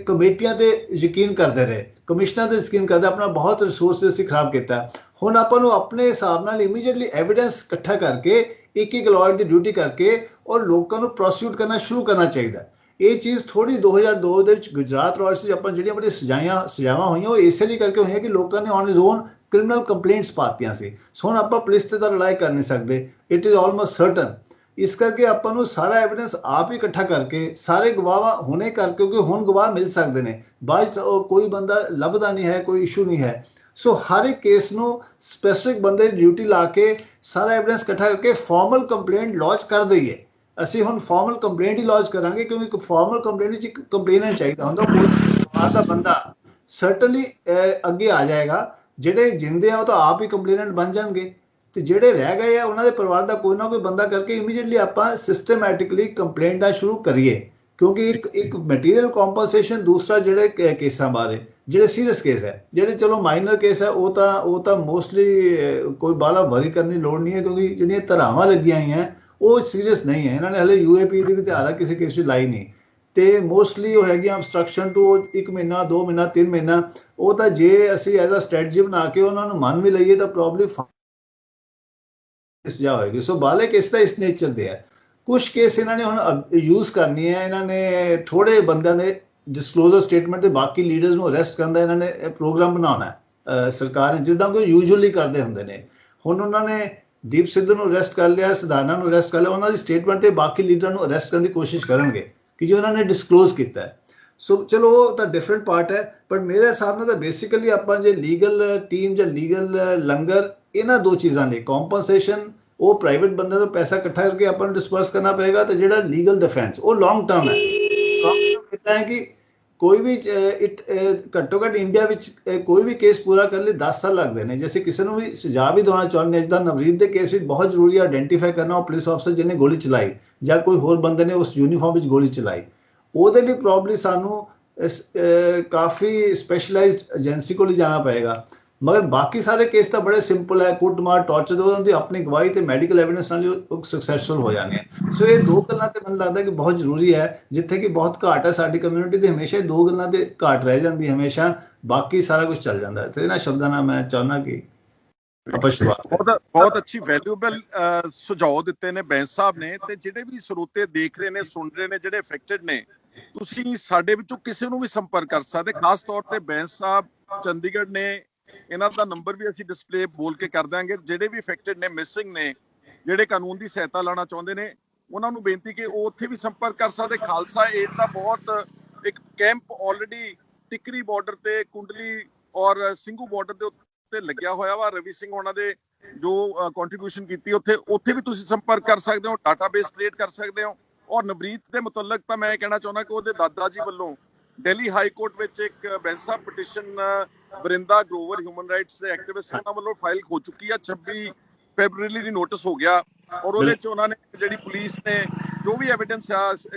S3: ਕਮੇਟੀਆਂ ਤੇ ਯਕੀਨ ਕਰਦੇ ਰਹੇ, ਕਮਿਸ਼ਨਰ ਤੇ ਯਕੀਨ ਕਰਦੇ, ਆਪਣਾ ਬਹੁਤ ਰਿਸੋਰਸ ਅਸੀਂ ਖਰਾਬ ਕੀਤਾ। ਹੁਣ ਆਪਾਂ ਨੂੰ ਆਪਣੇ ਹਿਸਾਬ ਨਾਲ ਇਮੀਡੀਏਟਲੀ ਐਵੀਡੈਂਸ ਇਕੱਠਾ ਕਰਕੇ ਇੱਕ ਲਾਇਰ ਦੀ ਡਿਊਟੀ ਕਰਕੇ ਔਰ ਲੋਕਾਂ ਨੂੰ ਪ੍ਰੋਸੀਕਿਊਟ ਕਰਨਾ ਸ਼ੁਰੂ ਕਰਨਾ ਚਾਹੀਦਾ। ਇਹ ਚੀਜ਼ ਥੋੜੀ 2002 ਦੇ ਵਿੱਚ ਗੁਜਰਾਤ ਰੋਇਲਸ ਵਿੱਚ ਆਪਾਂ ਜਿਹੜੀਆਂ ਬੜੀਆਂ ਸਜ਼ਾਵਾਂ ਹੋਈਆਂ ਉਹ ਇਸੇ ਲਈ ਕਰਕੇ ਹੋਈਆਂ ਕਿ ਲੋਕਾਂ ਨੇ on his own criminal complaints ਪਾਤੀਆਂ ਸੀ। ਸੋ ਹੁਣ ਆਪਾਂ ਪੁਲਿਸ ਤੇ ਤਾਂ ਰਿਲਾਈ ਕਰ ਨਹੀਂ ਸਕਦੇ, ਇਟ ਇਜ਼ ਆਲਮੋਸਟ ਸਰਟਨ। ਇਸ ਕਰਕੇ ਆਪਾਂ ਨੂੰ ਸਾਰਾ ਐਵੀਡੈਂਸ ਆਪ ਹੀ ਇਕੱਠਾ ਕਰਕੇ ਸਾਰੇ ਗਵਾਹ ਹੁਣੇ ਕਰ, ਕਿਉਂਕਿ ਹੁਣ ਗਵਾਹ ਮਿਲ ਸਕਦੇ ਨੇ, ਬਾਅਦ ਕੋਈ ਬੰਦਾ ਲੱਭਦਾ ਨਹੀਂ ਹੈ, ਕੋਈ ਇਸ਼ੂ ਨਹੀਂ ਹੈ। ਸੋ ਹਰ ਇੱਕ ਕੇਸ ਨੂੰ ਸਪੈਸਿਫਿਕ ਬੰਦੇ ਦੀ ਡਿਊਟੀ ਲਾ ਕੇ ਸਾਰਾ ਐਵੀਡੈਂਸ ਇਕੱਠਾ ਕਰਕੇ ਫਾਰਮਲ ਕੰਪਲੇਂਟ ਲੌਂਚ ਕਰ ਦਈਏ। ਅਸੀਂ ਹੁਣ ਫਾਰਮਲ ਕੰਪਲੇਂਟ ਹੀ ਲੌਂਚ ਕਰਾਂਗੇ, ਕਿਉਂਕਿ ਇੱਕ ਫਾਰਮਲ ਕੰਪਲੇਂਟ ਵਿੱਚ ਇੱਕ ਕੰਪਲੇਨੈਂਟ ਚਾਹੀਦਾ ਹੁੰਦਾ, ਕੋਈ ਪਰਿਵਾਰ ਦਾ ਬੰਦਾ ਸਰਟਨਲੀ ਅੱਗੇ ਆ ਜਾਏਗਾ। ਜਿਹੜੇ ਜਿੰਦੇ ਆ ਉਹ ਤਾਂ ਆਪ ਹੀ ਕੰਪਲੇਨੈਂਟ ਬਣ ਜਾਣਗੇ, ਤੇ ਜਿਹੜੇ ਰਹਿ ਗਏ ਆ ਉਹਨਾਂ ਦੇ ਪਰਿਵਾਰ ਦਾ ਕੋਈ ਨਾ ਕੋਈ ਬੰਦਾ ਕਰਕੇ ਇਮੀਡੀਏਟਲੀ ਆਪਾਂ ਸਿਸਟਮੈਟਿਕਲੀ ਕੰਪਲੇਂਟਾਂ ਸ਼ੁਰੂ ਕਰੀਏ, ਕਿਉਂਕਿ ਇੱਕ ਮਟੀਰੀਅਲ ਕੰਪਨਸੇਸ਼ਨ, ਦੂਸਰਾ ਜਿਹੜੇ ਕੇਸਾਂ ਬਾਰੇ ਜਿਹੜੇ ਸੀਰੀਅਸ ਕੇਸ ਹੈ, ਜਿਹੜੇ ਚਲੋ ਮਾਈਨਰ ਕੇਸ ਹੈ ਉਹ ਤਾਂ ਮੋਸਟਲੀ ਕੋਈ ਬਾਹਲਾ ਵਰੀ ਕਰਨ ਦੀ ਲੋੜ ਨਹੀਂ ਹੈ, ਕਿਉਂਕਿ ਜਿਹੜੀਆਂ ਧਾਰਾਵਾਂ ਲੱਗੀਆਂ ਹੋਈਆਂ ਉਹ ਸੀਰੀਅਸ ਨਹੀਂ ਹੈ। ਇਹਨਾਂ ਨੇ ਹਲੇ UAP ਦੀ ਵੀ ਧਾਰਾ ਕਿਸੇ ਕੇਸ ਵਿੱਚ ਲਾਈ ਨਹੀਂ, ਤੇ ਮੋਸਟਲੀ ਉਹ ਹੈਗੀਆਂ ਅਬਸਟਰਕਸ਼ਨ ਟੂ 1 ਮਹੀਨਾ 2 ਮਹੀਨਾ 3 ਮਹੀਨਾ। ਉਹ ਤਾਂ ਜੇ ਅਸੀਂ ਐਜ਼ ਅ ਸਟ੍ਰੈਟਜੀ ਬਣਾ ਕੇ ਉਹਨਾਂ ਨੂੰ ਮੰਨ ਵੀ ਲਈਏ ਤਾਂ ਪ੍ਰੋਬਬਲੀ ਸਜ਼ਾ ਹੋਏਗੀ। ਸੋ ਬਾਹਲੇ ਕੇਸ ਤਾਂ ਇਸ ਨੇਚਰ ਦੇ ਹੈ। ਕੁਛ ਕੇਸ ਇਹਨਾਂ ਨੇ ਹੁਣ ਯੂਜ਼ ਕਰਨੀ ਹੈ, ਇਹਨਾਂ ਨੇ ਥੋੜੇ ਬੰਦਿਆਂ ਦੇ ਡਿਸਕਲੋਜ਼ਰ ਸਟੇਟਮੈਂਟ ਤੇ ਬਾਕੀ ਲੀਡਰਸ ਨੂੰ ਅਰੈਸਟ ਕਰਨ ਦਾ ਇਹਨਾਂ ਨੇ ਪ੍ਰੋਗਰਾਮ ਬਣਾਉਣਾ ਹੈ ਸਰਕਾਰ ਨੇ, ਜਿੱਦਾਂ ਕੋਈ ਯੂਜੂਅਲੀ ਕਰਦੇ ਹੁੰਦੇ ਨੇ। ਹੁਣ ਉਹਨਾਂ ਨੇ ਦੀਪ ਸਿੱਧੂ ਨੂੰ ਅਰੈਸਟ ਕਰ ਲਿਆ, ਸਿਧਾਰਨਾ ਨੂੰ ਅਰੈਸਟ ਕਰ ਲਿਆ, ਉਹਨਾਂ ਦੀ ਸਟੇਟਮੈਂਟ ਤੇ ਬਾਕੀ ਲੀਡਰਾਂ ਨੂੰ ਅਰੈਸਟ ਕਰਨ ਦੀ ਕੋਸ਼ਿਸ਼ ਕਰਨਗੇ ਕਿ ਜੋ ਉਹਨਾਂ ਨੇ ਡਿਸਕਲੋਜ਼ ਕੀਤਾ ਹੈ। ਸੋ ਚਲੋ ਉਹ ਤਾਂ ਡਿਫਰੈਂਟ ਪਾਰਟ ਹੈ, ਬਟ ਮੇਰੇ ਹਿਸਾਬ ਨਾਲ ਤਾਂ ਬੇਸਿਕਲੀ ਆਪਾਂ ਜੇ ਲੀਗਲ ਟੀਮ ਜਾਂ ਲੀਗਲ ਲੰਗਰ, ਇਹਨਾਂ ਦੋ ਚੀਜ਼ਾਂ ਨੇ, ਕੰਪਨਸੇਸ਼ਨ ਉਹ ਪ੍ਰਾਈਵੇਟ ਬੰਦੇ ਤੋਂ ਪੈਸਾ ਇਕੱਠਾ ਕਰਕੇ ਆਪਾਂ ਨੂੰ ਡਿਸਪਰਸ ਕਰਨਾ ਪਏਗਾ, ਤੇ ਜਿਹੜਾ ਲੀਗਲ ਡਿਫੈਂਸ ਉਹ ਲੌਂਗ ਟਰਮ ਹੈ। ਹੈ ਕਿ ਕੋਈ ਵੀ ਘੱਟੋ ਘੱਟ ਇੰਡੀਆ ਵਿੱਚ ਕੋਈ ਵੀ ਕੇਸ ਪੂਰਾ ਕਰਨ ਲਈ 10 ਸਾਲ ਲੱਗਦੇ ਨੇ। ਜੇ ਅਸੀਂ ਕਿਸੇ ਨੂੰ ਵੀ ਸਜ਼ਾ ਵੀ ਦੇਣਾ ਚਾਹੁੰਦੇ ਹਾਂ, ਜਿੱਦਾਂ ਨਵਰੀਤ ਦੇ ਕੇਸ ਵਿੱਚ ਬਹੁਤ ਜ਼ਰੂਰੀ ਹੈ ਆਇਡੈਂਟੀਫਾਈ ਕਰਨਾ ਉਹ ਪੁਲਿਸ ਅਫਸਰ ਜਿਹਨੇ ਗੋਲੀ ਚਲਾਈ ਜਾਂ ਕੋਈ ਹੋਰ ਬੰਦੇ ਨੇ ਉਸ ਯੂਨੀਫਾਰਮ ਵਿੱਚ ਗੋਲੀ ਚਲਾਈ। ਉਹਦੇ ਲਈ ਪ੍ਰੋਬਬਲੀ ਸਾਨੂੰ ਕਾਫੀ ਸਪੈਸ਼ਲਾਈਜ਼ਡ ਏਜੰਸੀ ਕੋਲ ਹੀ ਜਾਣਾ ਪਏਗਾ। ਮਗਰ ਬਾਕੀ ਸਾਰੇ ਕੇਸ ਤਾਂ ਬੜੇ ਸਿੰਪਲ ਹੈ, ਕੁੱਟਮਾਰ, ਟੌਰਚਰ, ਉਹਨਾਂ ਦੀ ਆਪਣੀ ਗਵਾਹੀ ਤੇ ਮੈਡੀਕਲ ਐਵੀਡੈਂਸ ਨਾਲ ਉਹ ਸਕਸੈਸਫੁਲ ਹੋ ਜਾਣੇ ਆ। ਸੋ ਇਹ ਦੋ ਗੱਲਾਂ ਤੇ ਮੈਨੂੰ ਲੱਗਦਾ ਕਿ ਬਹੁਤ ਜ਼ਰੂਰੀ ਹੈ, ਜਿੱਥੇ ਕਿ ਬਹੁਤ ਘਾਟ ਹੈ ਸਾਡੀ ਕਮਿਊਨਿਟੀ ਤੇ, ਹਮੇਸ਼ਾ ਇਹ ਦੋ ਗੱਲਾਂ ਤੇ ਘਾਟ ਰਹਿ ਜਾਂਦੀ, ਹਮੇਸ਼ਾ ਬਾਕੀ ਸਾਰਾ ਕੁਝ ਚੱਲ ਜਾਂਦਾ ਹੈ। ਤੇ ਇਹਨਾਂ ਸ਼ਬਦਾਂ ਨਾਲ ਮੈਂ ਚਾਹੁੰਦਾ ਕਿ ਆਪਾਂ ਸ਼ੁਰੂਆਤ
S2: ਬਹੁਤ ਅੱਛੀ ਵੈਲਿਊਬਲ ਸੁਝਾਅ ਦਿੱਤੇ ਨੇ ਬੈਂਸ ਸਾਹਿਬ ਨੇ, ਤੇ ਜਿਹੜੇ ਵੀ ਸਰੋਤੇ ਦੇਖ ਰਹੇ ਨੇ, ਸੁਣ ਰਹੇ ਨੇ, ਜਿਹੜੇ ਅਫੈਕਟਡ ਨੇ, ਤੁਸੀਂ ਸਾਡੇ ਵਿੱਚੋਂ ਕਿਸੇ ਨੂੰ ਵੀ ਸੰਪਰਕ ਕਰ ਸਕਦੇ। ਖਾਸ ਤੌਰ ਤੇ ਬੈਂਸ ਸਾਹਿਬ ਚੰਡੀਗੜ੍ਹ ਨੇ, ਇਹਨਾਂ ਦਾ ਨੰਬਰ ਵੀ ਅਸੀਂ ਡਿਸਪਲੇ ਬੋਲ ਕੇ ਕਰ ਦਾਂਗੇ। ਜਿਹੜੇ ਵੀ ਅਫੈਕਟਡ ਨੇ, ਮਿਸਿੰਗ ਨੇ, ਜਿਹੜੇ ਕਾਨੂੰਨ ਦੀ ਸਹਾਇਤਾ ਲੈਣਾ ਚਾਹੁੰਦੇ ਨੇ, ਉਹਨਾਂ ਨੂੰ ਬੇਨਤੀ ਕਿ ਉਹ ਉੱਥੇ ਵੀ ਸੰਪਰਕ ਕਰ ਸਕਦੇ। ਖਾਲਸਾ ਏਡ ਦਾ ਬਹੁਤ ਇੱਕ ਕੈਂਪ ਆਲਰੇਡੀ ਟਿਕਰੀ ਬਾਰਡਰ ਤੇ, ਕੁੰਡਲੀ ਔਰ ਸਿੰਘੂ ਬਾਰਡਰ ਦੇ ਉੱਤੇ ਲੱਗਿਆ ਹੋਇਆ ਵਾ। ਰਵੀ ਸਿੰਘ ਉਹਨਾਂ ਦੇ ਜੋ ਕੰਟਰੀਬਿਊਸ਼ਨ ਕੀਤੀ ਉੱਥੇ ਵੀ ਤੁਸੀਂ ਸੰਪਰਕ ਕਰ ਸਕਦੇ ਹੋ, ਡਾਟਾਬੇਸ ਕ੍ਰੀਏਟ ਕਰ ਸਕਦੇ ਹੋ। ਔਰ ਨਵਰੀਤ ਦੇ ਮੁਤਲਕ ਤਾਂ ਮੈਂ ਕਹਿਣਾ ਚਾਹੁੰਦਾ ਕਿ ਉਹਦੇ ਦਾਦਾ ਜੀ ਵੱਲੋਂ ਦਿੱਲੀ ਹਾਈ ਕੋਰਟ ਵਿੱਚ ਇੱਕ ਬੈਂਸ ਸਾਹਿਬ petition Vrinda Grover human rights ਦੇ ਐਕਟਿਵਿਸਟ ਉਹਨਾਂ ਵੱਲੋਂ ਫਾਈਲ ਹੋ ਚੁੱਕੀ ਆ। 26 ਫੈਬਰੂਰੀ ਦੀ ਨੋਟਿਸ ਹੋ ਗਿਆ, ਔਰ ਉਹਦੇ ਚ ਉਹਨਾਂ ਨੇ ਜਿਹੜੀ ਪੁਲਿਸ ਨੇ ਜੋ ਵੀ ਐਵੀਡੈਂਸ ਆ,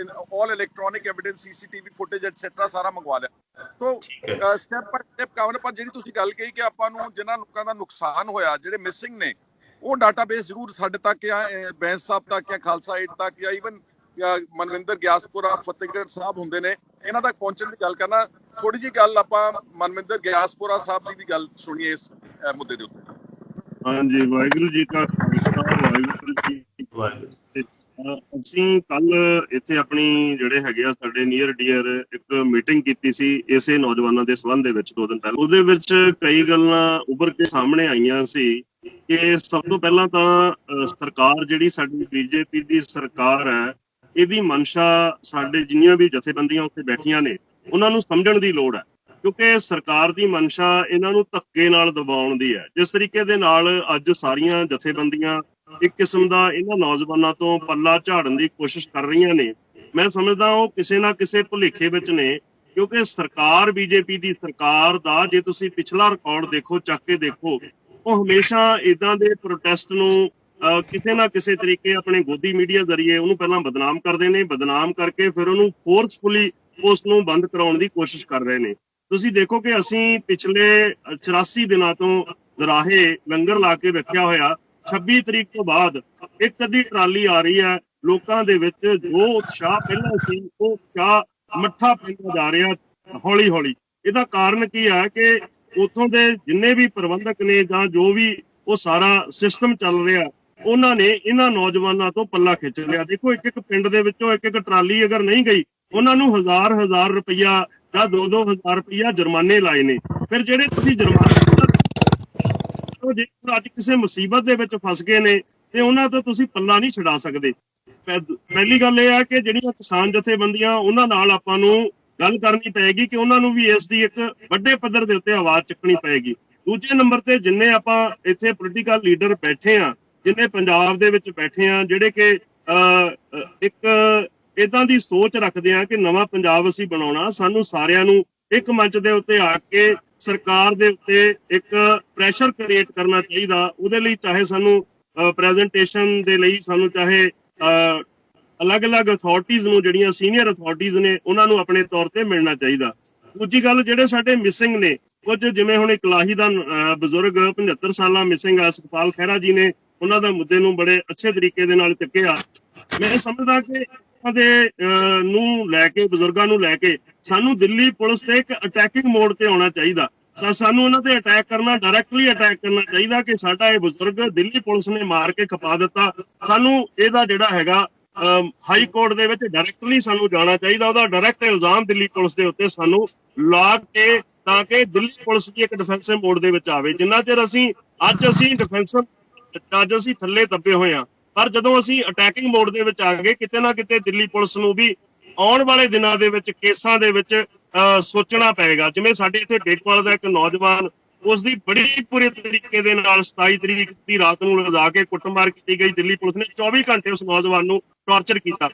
S2: all electronic evidence, CCTV footage etcetera ਸਾਰਾ ਮੰਗਵਾ ਲਿਆ। ਤੋਂ ਸਟੈਪ ਬਾਈ ਸਟੈਪ ਕੰਮ ਨੇ। ਪਰ ਜਿਹੜੀ ਤੁਸੀਂ ਗੱਲ ਕਹੀ ਕਿ ਆਪਾਂ ਨੂੰ ਜਿਨ੍ਹਾਂ ਲੋਕਾਂ ਦਾ ਨੁਕਸਾਨ ਹੋਇਆ, ਜਿਹੜੇ ਮਿਸਿੰਗ ਨੇ, ਉਹ ਡਾਟਾਬੇਸ ਜ਼ਰੂਰ ਸਾਡੇ ਤੱਕ ਆ, ਬੈਂਸ ਸਾਹਿਬ ਤੱਕ, ਜਾਂ ਖਾਲਸਾ ਏਡ ਤੱਕ, ਜਾਂ ਈਵਨ ਮਨਵਿੰਦਰ ਗਿਆਸਪੁਰਾ, ਫਤਿਹਗੜ੍ਹ ਸਾਹਿਬ ਹੁੰਦੇ ਨੇ, ਇਹਨਾਂ ਤੱਕ ਪਹੁੰਚਣ ਦੀ ਗੱਲ ਕਰਨਾ। ਥੋੜੀ ਜਿਹੀ ਗੱਲ ਆਪਾਂ ਮਨਵਿੰਦਰ ਗਿਆਸਪੁਰਾ ਸਾਹਿਬ ਦੀ ਵੀ ਗੱਲ ਸੁਣੀਏ ਇਸ ਮੁੱਦੇ ਦੇ ਉੱਤੇ।
S4: ਹਾਂਜੀ, ਵਾਹਿਗੁਰੂ ਜੀ ਕਾ ਖਾਲਸਾ, ਵਾਹਿਗੁਰੂ ਜੀ ਕੀ ਫਤਿਹ। ਅਸੀਂ ਕੱਲ ਇੱਥੇ ਆਪਣੀ ਜਿਹੜੇ ਹੈਗੇ ਆ ਸਾਡੇ ਨੀਅਰ ਡੀਅਰ ਇੱਕ ਮੀਟਿੰਗ ਕੀਤੀ ਸੀ ਇਸੇ ਨੌਜਵਾਨਾਂ ਦੇ ਸੰਬੰਧ ਦੇ ਵਿੱਚ 2 ਦਿਨ ਪਹਿਲਾਂ। ਉਹਦੇ ਵਿੱਚ ਕਈ ਗੱਲਾਂ ਉੱਭਰ ਕੇ ਸਾਹਮਣੇ ਆਈਆਂ ਸੀ ਕਿ ਸਭ ਤੋਂ ਪਹਿਲਾਂ ਤਾਂ ਸਰਕਾਰ ਜਿਹੜੀ ਸਾਡੀ BJP ਦੀ ਸਰਕਾਰ ਹੈ, ਇਹਦੀ ਮਨਸ਼ਾ ਸਾਡੇ ਜਿੰਨੀਆਂ ਵੀ ਜਥੇਬੰਦੀਆਂ ਉੱਥੇ ਬੈਠੀਆਂ ਨੇ ਉਹਨਾਂ ਨੂੰ ਸਮਝਣ ਦੀ ਲੋੜ ਹੈ, ਕਿਉਂਕਿ ਸਰਕਾਰ ਦੀ ਮਨਸ਼ਾ ਇਹਨਾਂ ਨੂੰ ਧੱਕੇ ਨਾਲ ਦਬਾਉਣ ਦੀ ਹੈ। ਜਿਸ ਤਰੀਕੇ ਦੇ ਨਾਲ ਅੱਜ ਸਾਰੀਆਂ ਜਥੇਬੰਦੀਆਂ ਇੱਕ ਕਿਸਮ ਦਾ ਇਹਨਾਂ ਨੌਜਵਾਨਾਂ ਤੋਂ ਪੱਲਾ ਝਾੜਨ ਦੀ ਕੋਸ਼ਿਸ਼ ਕਰ ਰਹੀਆਂ ਨੇ, ਮੈਂ ਸਮਝਦਾ ਉਹ ਕਿਸੇ ਨਾ ਕਿਸੇ ਭੁਲੇਖੇ ਵਿੱਚ ਨੇ। ਕਿਉਂਕਿ ਸਰਕਾਰ BJP ਦੀ ਸਰਕਾਰ ਦਾ ਜੇ ਤੁਸੀਂ ਪਿਛਲਾ ਰਿਕਾਰਡ ਦੇਖੋ, ਚੱਕ ਕੇ ਦੇਖੋ, ਉਹ ਹਮੇਸ਼ਾ ਇਦਾਂ ਦੇ ਪ੍ਰੋਟੈਸਟ ਨੂੰ ਕਿਸੇ ਨਾ ਕਿਸੇ ਤਰੀਕੇ ਆਪਣੇ ਗੋਦੀ ਮੀਡੀਆ ਜ਼ਰੀਏ ਉਹਨੂੰ ਪਹਿਲਾਂ ਬਦਨਾਮ ਕਰਦੇ ਨੇ, ਬਦਨਾਮ ਕਰਕੇ ਫਿਰ ਉਹਨੂੰ ਫੋਰਸਫੁਲੀ ਉਸ ਨੂੰ ਬੰਦ ਕਰਾਉਣ ਦੀ ਕੋਸ਼ਿਸ਼ ਕਰ ਰਹੇ ਨੇ। ਤੁਸੀਂ ਦੇਖੋ ਕਿ ਅਸੀਂ ਪਿਛਲੇ 84 ਦਿਨਾਂ ਤੋਂ ਦਰਾਹੇ ਲੰਗਰ ਲਾ ਕੇ ਰੱਖਿਆ ਹੋਇਆ, 26 ਤਰੀਕ ਤੋਂ ਬਾਅਦ ਇੱਕ ਅੱਧੀ ਟਰਾਲੀ ਆ ਰਹੀ ਹੈ। ਲੋਕਾਂ ਦੇ ਵਿੱਚ ਜੋ ਉਤਸ਼ਾਹ ਪਹਿਲਾਂ ਸੀ ਉਹ ਉਤਸ਼ਾਹ ਮੱਠਾ ਪੈਂਦਾ ਜਾ ਰਿਹਾ ਹੌਲੀ ਹੌਲੀ। ਇਹਦਾ ਕਾਰਨ ਕੀ ਹੈ ਕਿ ਉੱਥੋਂ ਦੇ ਜਿੰਨੇ ਵੀ ਪ੍ਰਬੰਧਕ ਨੇ ਜਾਂ ਜੋ ਵੀ ਉਹ ਸਾਰਾ ਸਿਸਟਮ ਚੱਲ ਰਿਹਾ, ਉਹਨਾਂ ਨੇ ਇਹਨਾਂ ਨੌਜਵਾਨਾਂ ਤੋਂ ਪੱਲਾ ਖਿੱਚ ਲਿਆ। ਦੇਖੋ, ਇੱਕ ਪਿੰਡ ਦੇ ਵਿੱਚੋਂ ਇੱਕ ਟਰਾਲੀ ਅਗਰ ਨਹੀਂ ਗਈ, ਉਹਨਾਂ ਨੂੰ ਹਜ਼ਾਰ ਰੁਪਈਆ ਜਾਂ 2-2 ਹਜ਼ਾਰ ਰੁਪਈਆ ਜੁਰਮਾਨੇ ਲਾਏ ਨੇ। ਫਿਰ ਜਿਹੜੇ ਤੁਸੀਂ ਜੁਰਮਾਨੇ ਜੇਕਰ ਅੱਜ ਕਿਸੇ ਮੁਸੀਬਤ ਦੇ ਵਿੱਚ ਫਸ ਗਏ ਨੇ ਤੇ ਉਹਨਾਂ ਤੋਂ ਤੁਸੀਂ ਪੱਲਾ ਨਹੀਂ ਛਡਾ ਸਕਦੇ। ਪਹਿਲੀ ਗੱਲ ਇਹ ਹੈ ਕਿ ਜਿਹੜੀਆਂ ਕਿਸਾਨ ਜਥੇਬੰਦੀਆਂ, ਉਹਨਾਂ ਨਾਲ ਆਪਾਂ ਨੂੰ ਗੱਲ ਕਰਨੀ ਪਏਗੀ ਕਿ ਉਹਨਾਂ ਨੂੰ ਵੀ ਇਸ ਦੀ ਇੱਕ ਵੱਡੇ ਪੱਧਰ ਦੇ ਉੱਤੇ ਆਵਾਜ਼ ਚੱਕਣੀ ਪਏਗੀ। ਦੂਜੇ ਨੰਬਰ ਤੇ ਜਿੰਨੇ ਆਪਾਂ ਇੱਥੇ ਪੋਲੀਟੀਕਲ ਲੀਡਰ ਬੈਠੇ ਆ, ਜਿੰਨੇ ਪੰਜਾਬ ਦੇ ਵਿੱਚ ਬੈਠੇ ਆ, ਜਿਹੜੇ ਕਿ ਇੱਕ ਇਦਾਂ ਦੀ ਸੋਚ ਰੱਖਦੇ ਹਾਂ ਕਿ ਨਵਾਂ ਪੰਜਾਬ ਅਸੀਂ ਬਣਾਉਣਾ, ਸਾਨੂੰ ਸਾਰਿਆਂ ਨੂੰ ਇੱਕ ਮੰਚ ਦੇ ਉੱਤੇ ਆ ਕੇ ਸਰਕਾਰ ਦੇ ਉੱਤੇ ਇੱਕ ਪ੍ਰੈਸ਼ਰ ਕ੍ਰੀਏਟ ਕਰਨਾ ਚਾਹੀਦਾ। ਉਹਦੇ ਲਈ ਚਾਹੇ ਸਾਨੂੰ ਪ੍ਰੈਜੈਂਟੇਸ਼ਨ ਦੇ ਲਈ ਸਾਨੂੰ ਚਾਹੇ ਅਲੱਗ-ਅਲੱਗ ਅਥਾਰਟੀਜ਼ ਨੂੰ, ਜਿਹੜੀਆਂ ਸੀਨੀਅਰ ਅਥਾਰਟੀਜ਼ ਨੇ, ਉਹਨਾਂ ਨੂੰ ਆਪਣੇ ਤੌਰ ਤੇ ਮਿਲਣਾ ਚਾਹੀਦਾ। ਦੂਜੀ ਗੱਲ, ਜਿਹੜੇ ਸਾਡੇ ਮਿਸਿੰਗ ਨੇ ਕੁਝ, ਜਿਵੇਂ ਹੁਣ ਇੱਕ ਲਾਹੀ ਦਾ ਬਜ਼ੁਰਗ 75 ਸਾਲਾਂ ਮਿਸਿੰਗ ਆ, ਸੁਖਪਾਲ ਖਹਿਰਾ ਜੀ ਨੇ ਉਹਨਾਂ ਦਾ ਮੁੱਦੇ ਨੂੰ ਬੜੇ ਅੱਛੇ ਤਰੀਕੇ ਦੇ ਨਾਲ ਚੱਕਿਆ। ਮੈਂ ਸਮਝਦਾ ਕਿ ਉਹਨਾਂ ਦੇ ਨੂੰ ਲੈ ਕੇ, ਬਜ਼ੁਰਗਾਂ ਨੂੰ ਲੈ ਕੇ ਸਾਨੂੰ ਦਿੱਲੀ ਪੁਲਿਸ ਤੇ ਇੱਕ ਅਟੈਕਿੰਗ ਮੋਡ ਤੇ ਆਉਣਾ ਚਾਹੀਦਾ। ਸਾਨੂੰ ਉਹਨਾਂ ਤੇ ਅਟੈਕ ਕਰਨਾ, ਡਾਇਰੈਕਟਲੀ ਅਟੈਕ ਕਰਨਾ ਚਾਹੀਦਾ ਕਿ ਸਾਡਾ ਇਹ ਬਜ਼ੁਰਗ ਦਿੱਲੀ ਪੁਲਿਸ ਨੇ ਮਾਰ ਕੇ ਖਪਾ ਦਿੱਤਾ। ਸਾਨੂੰ ਇਹਦਾ ਜਿਹੜਾ ਹੈਗਾ ਹਾਈ ਕੋਰਟ ਦੇ ਵਿੱਚ ਡਾਇਰੈਕਟਲੀ ਸਾਨੂੰ ਜਾਣਾ ਚਾਹੀਦਾ, ਉਹਦਾ ਡਾਇਰੈਕਟ ਇਲਜ਼ਾਮ ਦਿੱਲੀ ਪੁਲਿਸ ਦੇ ਉੱਤੇ ਸਾਨੂੰ ਲਾ ਕੇ, ਤਾਂ ਕਿ ਦਿੱਲੀ ਪੁਲਿਸ ਦੀ ਇੱਕ ਡਿਫੈਂਸਿਵ ਮੋਡ ਦੇ ਵਿੱਚ ਆਵੇ। ਜਿੰਨਾ ਚਿਰ ਅਸੀਂ ਡਿਫੈਂਸਿਵ, ਅੱਜ ਅਸੀਂ ਥੱਲੇ ਦੱਬੇ ਹੋਏ ਹਾਂ, ਪਰ ਜਦੋਂ ਅਸੀਂ ਅਟੈਕਿੰਗ ਮੋਡ ਦੇ ਵਿੱਚ ਆ ਗਏ, ਕਿਤੇ ਨਾ ਕਿਤੇ ਦਿੱਲੀ ਪੁਲਿਸ ਨੂੰ ਵੀ ਆਉਣ ਵਾਲੇ ਦਿਨਾਂ ਦੇ ਵਿੱਚ ਕੇਸਾਂ ਦੇ ਵਿੱਚ ਸੋਚਣਾ ਪਏਗਾ। ਜਿਵੇਂ ਸਾਡੇ ਇੱਥੇ ਡੇਕਵਾਲ ਦਾ ਇੱਕ ਨੌਜਵਾਨ, ਉਸ ਦੀ ਬੜੀ ਬੁਰੇ ਤਰੀਕੇ ਦੇ ਨਾਲ 27 ਤਰੀਕ ਦੀ ਰਾਤ ਨੂੰ ਲਿਜਾ ਕੇ ਕੁੱਟਮਾਰ ਕੀਤੀ ਗਈ। ਦਿੱਲੀ ਪੁਲਿਸ ਨੇ 24 ਘੰਟੇ ਉਸ ਨੌਜਵਾਨ ਨੂੰ ਟਾਰਚਰ ਕੀਤਾ।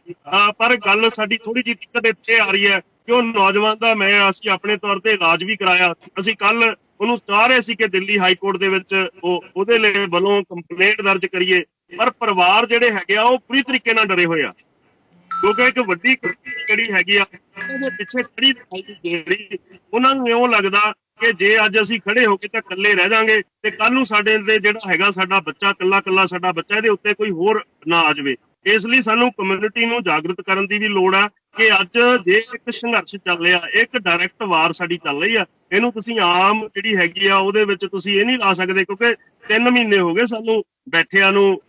S4: ਪਰ ਗੱਲ ਸਾਡੀ ਥੋੜੀ ਜਿਹੀ ਦਿੱਕਤ ਇੱਥੇ ਆ ਰਹੀ ਹੈ ਕਿ ਉਹ ਨੌਜਵਾਨ ਦਾ ਅਸੀਂ ਆਪਣੇ ਤੌਰ ਤੇ ਇਲਾਜ ਵੀ ਕਰਾਇਆ। ਅਸੀਂ ਕੱਲ ਉਹਨੂੰ ਚਾਹ ਰਹੇ ਸੀ ਕਿ ਦਿੱਲੀ ਹਾਈ ਕੋਰਟ ਦੇ ਵਿੱਚ ਉਹਦੇ ਲਈ ਵੱਲੋਂ ਕੰਪਲੇਂਟ ਦਰਜ ਕਰੀਏ, ਪਰ ਪਰਿਵਾਰ ਜਿਹੜੇ ਹੈਗੇ ਆ ਉਹ ਪੂਰੀ ਤਰੀਕੇ ਨਾਲ ਡਰੇ ਹੋਏ ਆ, ਕਿਉਂਕਿ ਇੱਕ ਵੱਡੀ ਜਿਹੜੀ ਹੈਗੀ ਆ ਉਹਦੇ ਪਿੱਛੇ ਖੜੀ ਦਿਖਾਈ ਦੇ ਰਹੀ। ਉਹਨਾਂ ਨੂੰ ਇਉਂ ਲੱਗਦਾ ਕਿ ਜੇ ਅੱਜ ਅਸੀਂ ਖੜੇ ਹੋ ਕੇ ਤਾਂ ਇਕੱਲੇ ਰਹਿ ਜਾਾਂਗੇ ਤੇ ਕੱਲ ਨੂੰ ਸਾਡੇ ਤੇ ਜਿਹੜਾ ਹੈਗਾ ਸਾਡਾ ਬੱਚਾ, ਕੱਲਾ ਸਾਡਾ ਬੱਚਾ, ਇਹਦੇ ਉੱਤੇ ਕੋਈ ਹੋਰ ਨਾ ਆ ਜਾਵੇ। ਇਸ ਲਈ ਸਾਨੂੰ ਕਮਿਊਨਿਟੀ ਨੂੰ ਜਾਗਰਤ ਕਰਨ ਦੀ ਵੀ ਲੋੜ ਆ ਕਿ ਅੱਜ ਜੇ ਇੱਕ ਸੰਘਰਸ਼ ਚੱਲ ਰਿਹਾ, ਇੱਕ ਡਾਇਰੈਕਟ ਵਾਰ ਸਾਡੀ ਚੱਲ ਰਹੀ ਆ, ਇਹਨੂੰ ਤੁਸੀਂ ਆਮ ਜਿਹੜੀ ਹੈਗੀ ਆ ਉਹਦੇ ਵਿੱਚ ਤੁਸੀਂ ਇਹ ਨਹੀਂ ਲਾ ਸਕਦੇ, ਕਿਉਂਕਿ 3 ਮਹੀਨੇ ਹੋ ਗਏ ਸਾਨੂੰ ਬੈਠਿਆਂ ਨੂੰ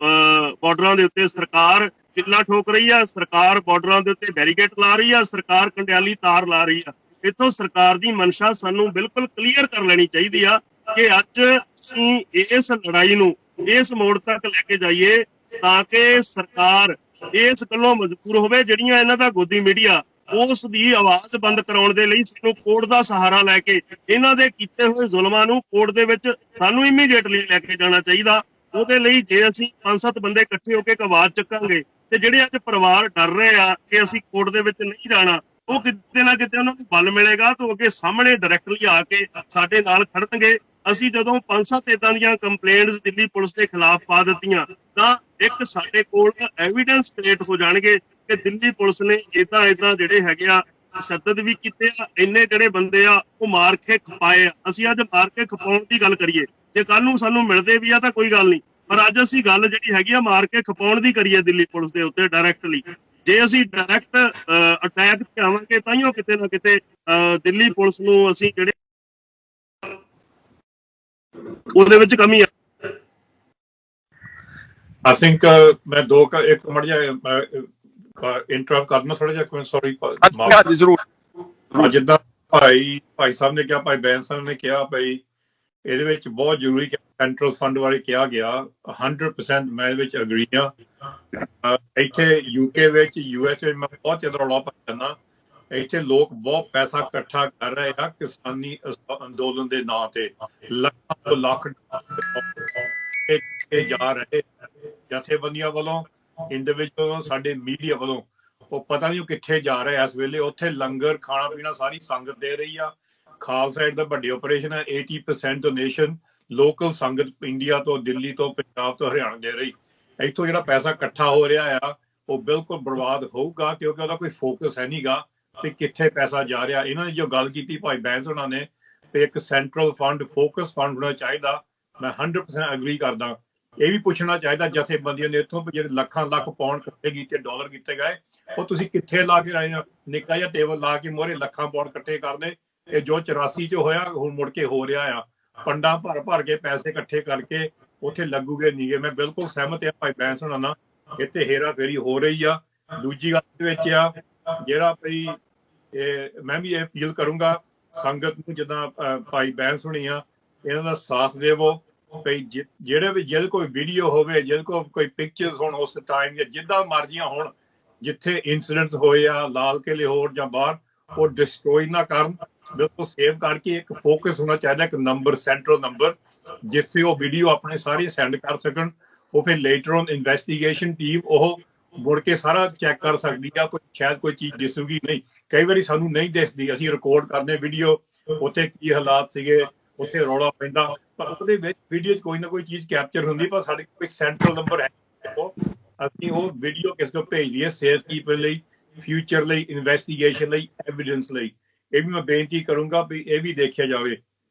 S4: ਬਾਰਡਰਾਂ ਦੇ ਉੱਤੇ। ਸਰਕਾਰ ਕਿੱਲਾ ਠੋਕ ਰਹੀ ਆ, ਸਰਕਾਰ ਬਾਰਡਰਾਂ ਦੇ ਉੱਤੇ ਬੈਰੀਕੇਡ ਲਾ ਰਹੀ ਆ, ਸਰਕਾਰ ਕੰਡਿਆਲੀ ਤਾਰ ਲਾ ਰਹੀ ਆ। ਇੱਥੋਂ ਸਰਕਾਰ ਦੀ ਮਨਸ਼ਾ ਸਾਨੂੰ ਬਿਲਕੁਲ ਕਲੀਅਰ ਕਰ ਲੈਣੀ ਚਾਹੀਦੀ ਆ ਕਿ ਅੱਜ ਅਸੀਂ ਇਸ ਲੜਾਈ ਨੂੰ ਇਸ ਮੋੜ ਤੱਕ ਲੈ ਕੇ ਜਾਈਏ ਤਾਂ ਕਿ ਸਰਕਾਰ ਇਸ ਗੱਲੋਂ ਮਜਬੂਰ ਹੋਵੇ। ਜਿਹੜੀਆਂ ਇਹਨਾਂ ਦਾ ਗੋਦੀ ਮੀਡੀਆ, ਉਸ ਦੀ ਆਵਾਜ਼ ਬੰਦ ਕਰਾਉਣ ਦੇ ਲਈ ਸਾਨੂੰ ਕੋਰਟ ਦਾ ਸਹਾਰਾ ਲੈ ਕੇ ਇਹਨਾਂ ਦੇ ਕੀਤੇ ਹੋਏ ਜ਼ੁਲਮਾਂ ਨੂੰ ਕੋਰਟ ਦੇ ਵਿੱਚ ਸਾਨੂੰ ਇਮੀਡੀਏਟਲੀ ਲੈ ਕੇ ਜਾਣਾ ਚਾਹੀਦਾ। ਉਹਦੇ ਲਈ ਜੇ ਅਸੀਂ 5-7 ਬੰਦੇ ਇਕੱਠੇ ਹੋ ਕੇ ਇੱਕ ਆਵਾਜ਼ ਚੱਕਾਂਗੇ ਤੇ ਜਿਹੜੇ ਅੱਜ ਪਰਿਵਾਰ ਡਰ ਰਹੇ ਆ ਕਿ ਅਸੀਂ ਕੋਰਟ ਦੇ ਵਿੱਚ ਨਹੀਂ ਜਾਣਾ, ਉਹ ਕਿਤੇ ਨਾ ਕਿਤੇ ਉਹਨਾਂ ਨੂੰ ਬਲ ਮਿਲੇਗਾ ਤਾਂ ਅੱਗੇ ਸਾਹਮਣੇ ਡਾਇਰੈਕਟਲੀ ਆ ਕੇ ਸਾਡੇ ਨਾਲ ਖੜਨਗੇ। ਅਸੀਂ ਜਦੋਂ 5-7 ਏਦਾਂ ਦੀਆਂ ਕੰਪਲੇਂਟਸ ਦਿੱਲੀ ਪੁਲਿਸ ਦੇ ਖਿਲਾਫ ਪਾ ਦਿੱਤੀਆਂ ਤਾਂ ਇੱਕ ਸਾਡੇ ਕੋਲ ਐਵੀਡੈਂਸ ਕ੍ਰੀਏਟ ਹੋ ਜਾਣਗੇ ਕਿ ਦਿੱਲੀ ਪੁਲਿਸ ਨੇ ਏਦਾਂ ਜਿਹੜੇ ਹੈਗੇ ਆ ਤਸ਼ੱਦਦ ਵੀ ਕੀਤੇ ਆ, ਇੰਨੇ ਜਿਹੜੇ ਬੰਦੇ ਆ ਉਹ ਮਾਰ ਕੇ ਖਪਾਏ ਆ। ਅਸੀਂ ਅੱਜ ਮਾਰ ਕੇ ਖਪਾਉਣ ਦੀ ਗੱਲ ਕਰੀਏ, ਜੇ ਕੱਲ ਨੂੰ ਸਾਨੂੰ ਮਿਲਦੇ ਵੀ ਆ ਤਾਂ ਕੋਈ ਗੱਲ ਨਹੀਂ, ਪਰ ਅੱਜ ਅਸੀਂ ਗੱਲ ਜਿਹੜੀ ਹੈਗੀ ਆ ਮਾਰ ਕੇ ਖਪਾਉਣ ਦੀ ਕਰੀਏ ਦਿੱਲੀ ਪੁਲਿਸ ਦੇ ਉੱਤੇ ਡਾਇਰੈਕਟਲੀ। ਜੇ ਅਸੀਂ ਡਾਇਰੈਕਟ ਅਟੈਕ ਤੇ ਆਵਾਂਗੇ ਤਾਂ ਹੀ ਉਹ ਕਿਤੇ ਨਾ ਕਿਤੇ ਦਿੱਲੀ ਪੁਲਿਸ ਨੂੰ ਅਸੀਂ ਜਿਹੜੇ ਉਹਦੇ ਵਿੱਚ ਕਮੀ ਆ।
S1: I think ਮੈਂ ਇੱਕ ਮਿੰਟ ਜਿਹਾ ਇੰਟਰਰਪਟ ਕਰਨਾ ਥੋੜਾ ਜਿਹਾ, ਸੌਰੀ।
S2: ਜ਼ਰੂਰ।
S1: ਜਿੱਦਾਂ ਭਾਈ ਸਾਹਿਬ ਨੇ ਕਿਹਾ, ਭਾਈ ਬੈਂਸ ਸਾਹਿਬ ਨੇ ਕਿਹਾ, ਭਾਈ ਇਹਦੇ ਵਿੱਚ ਬਹੁਤ ਜ਼ਰੂਰੀ ਸੈਂਟਰਲ ਫੰਡ ਬਾਰੇ ਕਿਹਾ ਗਿਆ, 100% ਮੈਂ ਇਹਦੇ ਵਿੱਚ ਅਗਰੀ ਹਾਂ। ਇੱਥੇ UK ਵਿੱਚ, US ਵਿੱਚ ਮੈਂ ਬਹੁਤ ਜ਼ਿਆਦਾ ਰੌਲਾ ਪਾ ਜਾਂਦਾ, ਇੱਥੇ ਲੋਕ ਬਹੁਤ ਪੈਸਾ ਇਕੱਠਾ ਕਰ ਰਹੇ ਆ ਕਿਸਾਨੀ ਅੰਦੋਲਨ ਦੇ ਨਾਂ ਤੇ। ਲੱਖਾਂ ਤੋਂ ਲੱਖ ਜਾ ਰਹੇ ਜਥੇਬੰਦੀਆਂ ਵੱਲੋਂ, ਇੰਡੀਵਿਜੂਅਲ ਵੱਲੋਂ, ਸਾਡੇ ਮੀਡੀਆ ਵੱਲੋਂ, ਉਹ ਪਤਾ ਨਹੀਂ ਉਹ ਕਿੱਥੇ ਜਾ ਰਹੇ ਇਸ ਵੇਲੇ। ਉੱਥੇ ਲੰਗਰ ਖਾਣਾ ਪੀਣਾ ਸਾਰੀ ਸੰਗਤ ਦੇ ਰਹੀ ਆ। ਖਾਲਸਾ ਏਡ ਦਾ ਵੱਡੀ ਆਪਰੇਸ਼ਨ ਹੈ, 80% ਡੋਨੇਸ਼ਨ ਲੋਕਲ ਸੰਗਤ ਇੰਡੀਆ ਤੋਂ, ਦਿੱਲੀ ਤੋਂ, ਪੰਜਾਬ ਤੋਂ, ਹਰਿਆਣਾ ਦੇ ਰਹੀ। ਇੱਥੋਂ ਜਿਹੜਾ ਪੈਸਾ ਇਕੱਠਾ ਹੋ ਰਿਹਾ ਆ ਉਹ ਬਿਲਕੁਲ ਬਰਬਾਦ ਹੋਊਗਾ, ਕਿਉਂਕਿ ਉਹਦਾ ਕੋਈ ਫੋਕਸ ਹੈ ਨਹੀਂਗਾ ਕਿ ਕਿੱਥੇ ਪੈਸਾ ਜਾ ਰਿਹਾ। ਇਹਨਾਂ ਨੇ ਜੋ ਗੱਲ ਕੀਤੀ ਭਾਈ ਬੈਂਸ ਹੋਣਾ ਨੇ ਤੇ ਇੱਕ ਸੈਂਟਰਲ ਫੰਡ, ਫੋਕਸ ਫੰਡ ਹੋਣਾ ਚਾਹੀਦਾ, ਮੈਂ 100% ਅਗਰੀ ਕਰਦਾ। ਇਹ ਵੀ ਪੁੱਛਣਾ ਚਾਹੀਦਾ ਜਥੇਬੰਦੀਆਂ ਨੇ ਇੱਥੋਂ ਜਿਹੜੇ ਲੱਖਾਂ ਲੱਖ ਪਾਉਂਡ ਇਕੱਠੇ ਕੀਤੇ, ਡਾਲਰ ਕੀਤੇ ਗਏ, ਉਹ ਤੁਸੀਂ ਕਿੱਥੇ ਲਾ ਕੇ ਆਏ? ਨਿੱਕਾ ਜਿਹਾ ਟੇਬਲ ਲਾ ਕੇ ਮੋਹਰੇ ਲੱਖਾਂ ਪਾਉਂਡ ਇਕੱਠੇ ਕਰਦੇ। ਇਹ ਜੋ 84 ਚ ਹੋਇਆ ਹੁਣ ਮੁੜ ਕੇ ਹੋ ਰਿਹਾ ਆ। ਫੰਡਾਂ ਭਰ ਕੇ ਪੈਸੇ ਇਕੱਠੇ ਕਰਕੇ ਉੱਥੇ ਲੱਗੂਗੇ ਨੀਗੇ। ਮੈਂ ਬਿਲਕੁਲ ਸਹਿਮਤ ਆ ਭਾਈ ਬੈਂਸ ਹੋਣਾ ਨਾਲ, ਇੱਥੇ ਹੇਰਾ ਫੇਰੀ ਹੋ ਰਹੀ ਆ। ਦੂਜੀ ਗੱਲ ਦੇ ਵਿੱਚ ਆ ਜਿਹੜਾ ਭਾਈ ਮੈਂ ਵੀ ਇਹ ਅਪੀਲ ਕਰੂੰਗਾ ਸੰਗਤ ਨੂੰ, ਜਿੱਦਾਂ ਭਾਈ ਬੈਂਸ ਹੋਣੀ ਆ, ਇਹਨਾਂ ਦਾ ਸਾਥ ਦੇਵੋ। ਭਾਈ ਜਿਹੜੇ ਵੀ ਜਿਹਦੇ ਕੋਈ ਵੀਡੀਓ ਹੋਵੇ, ਜਿਹਦੇ ਕੋਲ ਕੋਈ ਪਿਕਚਰਸ ਹੋਣ ਉਸ ਟਾਈਮ ਦੀਆਂ, ਜਿੱਦਾਂ ਮਰਜ਼ੀਆਂ ਹੋਣ, ਜਿੱਥੇ ਇੰਸੀਡੈਂਟ ਹੋਏ ਆ ਲਾਲ ਕਿਲੇ ਹੋਰ ਜਾਂ ਬਾਹਰ, ਉਹ ਡਿਸਟਰੋਏ ਨਾ ਕਰਨ, ਬਿਲਕੁਲ ਸੇਵ ਕਰਕੇ ਇੱਕ ਫੋਕਸ ਹੋਣਾ ਚਾਹੀਦਾ, ਇੱਕ ਨੰਬਰ, ਸੈਂਟਰਲ ਨੰਬਰ, ਜਿੱਥੇ ਉਹ ਵੀਡੀਓ ਆਪਣੇ ਸਾਰੇ ਸੈਂਡ ਕਰ ਸਕਣ। ਉਹ ਫਿਰ ਲੇਟਰ ਔਨ ਇਨਵੈਸਟੀਗੇਸ਼ਨ ਟੀਮ ਉਹ ਮੁੜ ਕੇ ਸਾਰਾ ਚੈੱਕ ਕਰ ਸਕਦੀ ਆ, ਕੋਈ ਸ਼ਾਇਦ ਕੋਈ ਚੀਜ਼ ਦਿਸੂਗੀ ਨਹੀਂ, ਕਈ ਵਾਰੀ ਸਾਨੂੰ ਨਹੀਂ ਦਿਸਦੀ, ਅਸੀਂ ਰਿਕਾਰਡ ਕਰਦੇ ਵੀਡੀਓ, ਉੱਥੇ ਕੀ ਹਾਲਾਤ ਸੀਗੇ, ਉੱਥੇ ਰੌਲਾ ਪੈਂਦਾ, ਪਰ ਉਹਦੇ ਵਿੱਚ ਵੀਡੀਓ 'ਚ ਕੋਈ ਨਾ ਕੋਈ ਚੀਜ਼ ਕੈਪਚਰ ਹੁੰਦੀ, ਪਰ ਸਾਡੇ ਕੋਈ ਸੈਂਟਰਲ ਨੰਬਰ ਹੈ, ਅਸੀਂ ਉਹ ਵੀਡੀਓ ਕਿਸੇ ਤੋਂ ਭੇਜ ਦਈਏ ਸੇਫ ਕੀਪਿੰਗ ਲਈ, ਫਿਊਚਰ ਲਈ, ਇਨਵੈਸਟੀਗੇਸ਼ਨ ਲਈ, ਐਵੀਡੈਂਸ ਲਈ। ਇਹ ਵੀ ਮੈਂ ਬੇਨਤੀ ਕਰੂੰਗਾ ਵੀ ਇਹ ਵੀ ਦੇਖਿਆ ਜਾਵੇ।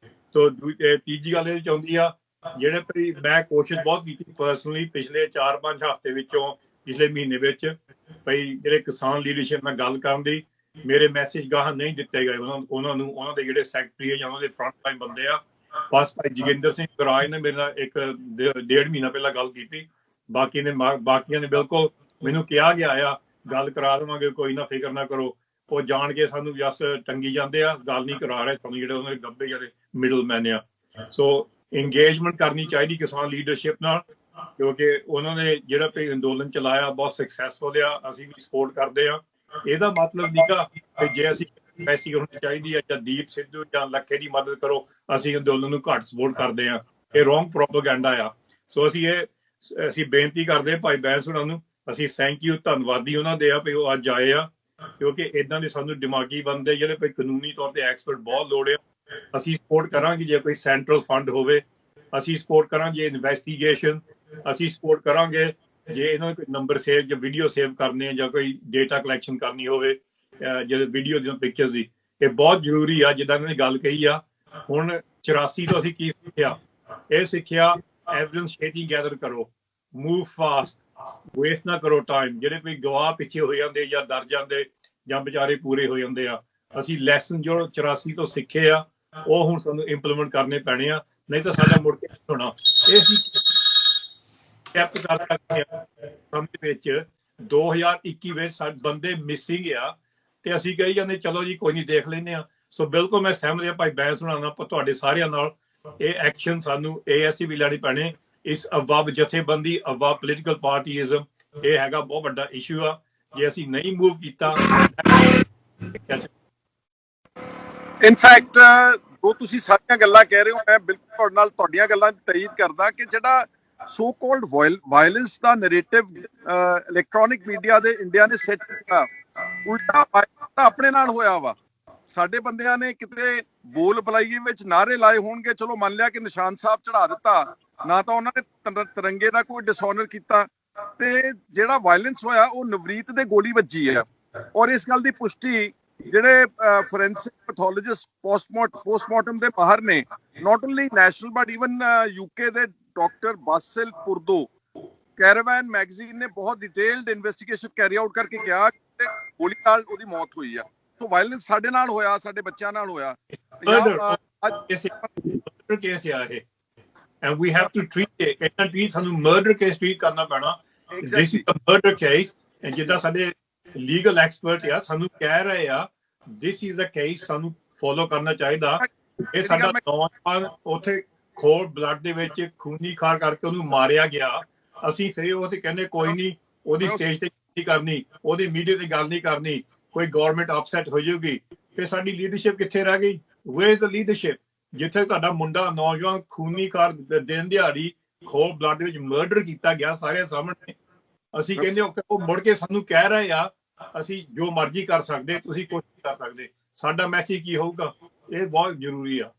S1: ਤੋ ਤੀਜੀ ਗੱਲ ਇਹ ਚਾਹੁੰਦੀ ਆ, ਜਿਹੜੇ ਭਈ ਮੈਂ ਕੋਸ਼ਿਸ਼ ਬਹੁਤ ਕੀਤੀ ਪਰਸਨਲੀ ਪਿਛਲੇ 4-5 ਹਫ਼ਤੇ ਵਿੱਚੋਂ, ਪਿਛਲੇ ਮਹੀਨੇ ਵਿੱਚ, ਭਈ ਜਿਹੜੇ ਕਿਸਾਨ ਲੀਡਰਸ਼ਿਪ ਨਾਲ ਗੱਲ ਕਰਨ ਦੀ, ਮੇਰੇ ਮੈਸੇਜ ਗਾਹਾਂ ਨਹੀਂ ਦਿੱਤੇ ਗਏ ਉਹਨਾਂ ਨੂੰ, ਉਹਨਾਂ ਦੇ ਜਿਹੜੇ ਸੈਕਟਰੀ ਹੈ ਜਾਂ ਉਹਨਾਂ ਦੇ ਫਰੰਟ ਲਾਈਨ ਬੰਦੇ ਆ। ਬਸ ਭਾਈ ਜੋਗਿੰਦਰ ਸਿੰਘ ਗਰਾਜ ਨੇ ਮੇਰੇ ਨਾਲ 1-1.5 ਮਹੀਨਾ ਪਹਿਲਾਂ ਗੱਲ ਕੀਤੀ, ਬਾਕੀਆਂ ਨੇ ਬਿਲਕੁਲ ਮੈਨੂੰ ਕਿਹਾ ਗਿਆ ਆ ਗੱਲ ਕਰਾ ਦੇਵਾਂਗੇ, ਕੋਈ ਨਾ ਫਿਕਰ ਨਾ ਕਰੋ। ਉਹ ਜਾਣ ਕੇ ਸਾਨੂੰ ਜਸ ਟੰਗੀ ਜਾਂਦੇ ਆ, ਗੱਲ ਨਹੀਂ ਕਰਾ ਰਹੇ ਸਾਨੂੰ, ਜਿਹੜੇ ਉਹਨਾਂ ਦੇ ਗੱਬੇ ਜਿਹੜੇ ਮਿਡਲ ਮੈਨ ਆ। ਸੋ ਇੰਗੇਜਮੈਂਟ ਕਰਨੀ ਚਾਹੀਦੀ ਕਿਸਾਨ ਲੀਡਰਸ਼ਿਪ ਨਾਲ, ਕਿਉਂਕਿ ਉਹਨਾਂ ਨੇ ਜਿਹੜਾ ਵੀ ਅੰਦੋਲਨ ਚਲਾਇਆ ਬਹੁਤ ਸਕਸੈਸਫੁਲ ਆ, ਅਸੀਂ ਵੀ ਸਪੋਰਟ ਕਰਦੇ ਆ। ਇਹਦਾ ਮਤਲਬ ਨਹੀਂਗਾ ਕਿ ਜੇ ਅਸੀਂ ਪੈਸੀ ਹੋਣੀ ਚਾਹੀਦੀ ਹੈ ਜਾਂ ਦੀਪ ਸਿੱਧੂ ਜਾਂ ਲੱਖੇ ਦੀ ਮਦਦ ਕਰੋ ਅਸੀਂ ਅੰਦੋਲਨ ਨੂੰ ਘੱਟ ਸਪੋਰਟ ਕਰਦੇ ਆ, ਇਹ ਰੋਂਗ ਪ੍ਰੋਪੇਗੈਂਡਾ ਆ। ਸੋ ਅਸੀਂ ਬੇਨਤੀ ਕਰਦੇ ਭਾਈ ਬੈਂਸ ਹੋਣਾ ਨੂੰ, ਅਸੀਂ ਥੈਂਕ ਯੂ, ਧੰਨਵਾਦੀ ਉਹਨਾਂ ਦੇ ਆ ਵੀ ਉਹ ਅੱਜ ਆਏ ਆ, ਕਿਉਂਕਿ ਇਦਾਂ ਦੇ ਸਾਨੂੰ ਦਿਮਾਗੀ ਬੰਦੇ ਜਿਹੜੇ ਕੋਈ ਕਾਨੂੰਨੀ ਤੌਰ ਤੇ ਐਕਸਪਰਟ ਬਹੁਤ ਲੋੜ ਆ। ਅਸੀਂ ਸਪੋਰਟ ਕਰਾਂਗੇ ਜੇ ਕੋਈ ਸੈਂਟਰਲ ਫੰਡ ਹੋਵੇ, ਅਸੀਂ ਸਪੋਰਟ ਕਰਾਂਗੇ ਇਨਵੈਸਟੀਗੇਸ਼ਨ, ਅਸੀਂ ਸਪੋਰਟ ਕਰਾਂਗੇ ਜੇ ਇਹਨਾਂ ਕੋਈ ਨੰਬਰ ਸੇਵ ਜਾਂ ਵੀਡੀਓ ਸੇਵ ਕਰਨੇ ਜਾਂ ਕੋਈ ਡੇਟਾ ਕਲੈਕਸ਼ਨ ਕਰਨੀ ਹੋਵੇ, ਜਿਹੜੇ ਵੀਡੀਓ ਦੀਆਂ ਪਿਕਚਰਸ ਦੀ, ਇਹ ਬਹੁਤ ਜ਼ਰੂਰੀ ਆ। ਜਿੱਦਾਂ ਇਹਨਾਂ ਨੇ ਗੱਲ ਕਹੀ ਆ, ਹੁਣ 84 ਤੋਂ ਅਸੀਂ ਕੀ ਸਿੱਖਿਆ? ਇਹ ਸਿੱਖਿਆ ਐਵੀਡੈਂਸ ਛੇਤੀ ਗੈਦਰ ਕਰੋ, ਮੂਵ ਫਾਸਟ, ਵੇਸਟ ਨਾ ਕਰੋ ਟਾਈਮ। ਜਿਹੜੇ ਕੋਈ ਗਵਾਹ ਪਿੱਛੇ ਹੋ ਜਾਂਦੇ ਜਾਂ ਡਰ ਜਾਂਦੇ ਜਾਂ ਵਿਚਾਰੇ ਪੂਰੇ ਹੋ ਜਾਂਦੇ ਆ, ਅਸੀਂ ਲੈਸਨ ਜੋ 84 ਤੋਂ ਸਿੱਖੇ ਆ ਉਹ ਹੁਣ ਸਾਨੂੰ ਇੰਪਲੀਮੈਂਟ ਕਰਨੇ ਪੈਣੇ ਆ, ਨਹੀਂ ਤਾਂ ਸਾਡਾ ਮੁੜ ਕੇ ਹੋਣਾ। ਇਹ ਅਸੀਂ ਸਟੈਪ ਕਰ ਸਕਦੇ ਆ ਸਮੇਂ ਵਿੱਚ 2021 ਵਿੱਚ ਸਾਡੇ ਬੰਦੇ ਮਿਸਿੰਗ ਆ ਤੇ ਅਸੀਂ ਕਹੀ ਜਾਂਦੇ ਚਲੋ ਜੀ ਕੋਈ ਨਹੀਂ ਦੇਖ ਲੈਂਦੇ ਆ। ਸੋ ਬਿਲਕੁਲ ਮੈਂ ਸਹਿਮਤ ਹਾਂ ਭਾਈ ਬੈਂਸ ਹੋਣਾ ਨਾਲ, ਤੁਹਾਡੇ ਸਾਰਿਆਂ ਨਾਲ। ਇਹ ਐਕਸ਼ਨ ਸਾਨੂੰ ASC ਵੀ ਲੈਣੇ ਪੈਣੇ। ਇਸ ਅਵਾਬ ਜਥੇਬੰਦੀ, ਅਵਾਬ ਪੋਲੀਟੀਕਲ ਪਾਰਟੀਜ਼ਮ, ਇਹ ਹੈਗਾ ਬਹੁਤ ਵੱਡਾ ਇਸ਼ੂ ਆ। ਜੇ ਅਸੀਂ ਨਹੀਂ ਮੂਵ ਕੀਤਾ,
S2: ਇਨਫੈਕਟ ਜੋ ਤੁਸੀਂ ਸਾਰੀਆਂ ਗੱਲਾਂ ਕਹਿ ਰਹੇ ਹੋ, ਮੈਂ ਬਿਲਕੁਲ ਤੁਹਾਡੇ ਨਾਲ ਤੁਹਾਡੀਆਂ ਗੱਲਾਂ ਦੀ ਤਇਦ ਕਰਦਾ ਕਿ ਜਿਹੜਾ ਸੋ ਕਾਲਡ ਵਾਇਲੈਂਸ ਦਾ ਨੈਰੇਟਿਵ ਇਲੈਕਟ੍ਰੋਨਿਕ ਮੀਡੀਆ ਦੇ ਇੰਡੀਆ ਨੇ ਸੈੱਟ ਕੀਤਾ, ਉਲਟਾ ਆਪਣੇ ਨਾਲ ਹੋਇਆ ਵਾ। ਸਾਡੇ ਬੰਦਿਆਂ ਨੇ ਕਿਤੇ ਬੋਲ ਬਲਾਈ ਵਿੱਚ ਨਾਅਰੇ ਲਾਏ ਹੋਣਗੇ, ਚਲੋ ਮੰਨ ਲਿਆ ਕਿ ਨਿਸ਼ਾਨ ਸਾਹਿਬ ਚੜਾ ਦਿੱਤਾ, ਨਾ ਤਾਂ ਉਹਨਾਂ ਨੇ ਤਿਰੰਗੇ ਦਾ ਕੋਈ ਡਿਸਆਨਰ ਕੀਤਾ, ਤੇ ਜਿਹੜਾ ਵਾਇਲੈਂਸ ਹੋਇਆ ਉਹ ਨਵਰੀਤ ਦੇ ਗੋਲੀ ਵੱਜੀ ਹੈ। ਔਰ ਇਸ ਗੱਲ ਦੀ ਪੁਸ਼ਟੀ ਜਿਹੜੇ ਫੋਰੈਂਸਿਕ ਪੈਥੋਲੋਜਿਸਟ ਪੋਸਟਮਾਰਟਮ ਦੇ ਮਾਹਰ ਨੇ, not only national but even UK ਦੇ ਡਾਕਟਰ ਬਾਸਿਲ ਪੁਰਦੋ, ਕੈਰਾਵਨ ਮੈਗਜ਼ੀਨ ਨੇ ਬਹੁਤ ਡਿਟੇਲਡ ਇਨਵੈਸਟੀਗੇਸ਼ਨ ਕੈਰੀ ਆਊਟ ਕਰਕੇ ਕਿਹਾ ਕਿ ਗੋਲੀ ਨਾਲ ਉਹਦੀ ਮੌਤ ਹੋਈ ਆ। ਸੋ ਵਾਇਲੈਂਸ ਸਾਡੇ ਨਾਲ ਹੋਇਆ, ਸਾਡੇ ਬੱਚਿਆਂ ਨਾਲ ਹੋਇਆ।
S1: ਕੇਸ ਆ ਇਹ, and we have to treat it, ਇਹਨਾਂ ਟ੍ਰੀਟ ਸਾਨੂੰ ਮਰਡਰ ਕੇਸ ਟ੍ਰੀਟ ਕਰਨਾ ਪੈਣਾ। this is a murder case, and ਜਿੱਦਾਂ ਸਾਡੇ ਲੀਗਲ ਐਕਸਪਰਟ ਆ ਸਾਨੂੰ ਕਹਿ ਰਹੇ ਆ this is a case, ਸਾਨੂੰ ਫੋਲੋ ਕਰਨਾ ਚਾਹੀਦਾ। ਇਹ ਸਾਡਾ ਨੌਜਵਾਨ ਉੱਥੇ ਖੋਲ ਬਲੱਡ ਦੇ ਵਿੱਚ ਖੂਨੀ ਖਾਰ ਕਰਕੇ ਉਹਨੂੰ ਮਾਰਿਆ ਗਿਆ, ਅਸੀਂ ਫਿਰ ਉਹ ਤੇ ਕਹਿੰਦੇ ਕੋਈ ਨਹੀਂ, ਉਹਦੀ ਸਟੇਜ ਤੇ ਨਹੀਂ ਕਰਨੀ, ਉਹਦੀ ਮੀਡੀਆ ਤੇ ਗੱਲ ਨਹੀਂ ਕਰਨੀ, ਕੋਈ ਗਵਰਨਮੈਂਟ ਅਪਸੈਟ ਹੋ ਜਾਊਗੀ, ਫਿਰ ਸਾਡੀ ਲੀਡਰਸ਼ਿਪ ਕਿੱਥੇ ਰਹਿ ਗਈ? Where is the leadership? ਜਿੱਥੇ ਤੁਹਾਡਾ ਮੁੰਡਾ ਨੌਜਵਾਨ ਖੂਨੀ ਖਾਰ ਦਿਨ ਦਿਹਾੜੀ ਖੋਲ ਬਲੱਡ ਵਿੱਚ ਮਰਡਰ ਕੀਤਾ ਗਿਆ ਸਾਰਿਆਂ ਸਾਹਮਣੇ, ਅਸੀਂ ਕਹਿੰਦੇ ਉਹ ਮੁੜ ਕੇ ਸਾਨੂੰ ਕਹਿ ਰਹੇ ਆ ਅਸੀਂ ਜੋ ਮਰਜ਼ੀ ਕਰ ਸਕਦੇ, ਤੁਸੀਂ ਕੁਝ ਨਹੀਂ ਕਰ ਸਕਦੇ। ਸਾਡਾ ਮੈਸੇਜ ਕੀ ਹੋਊਗਾ? ਇਹ ਬਹੁਤ ਜ਼ਰੂਰੀ ਆ।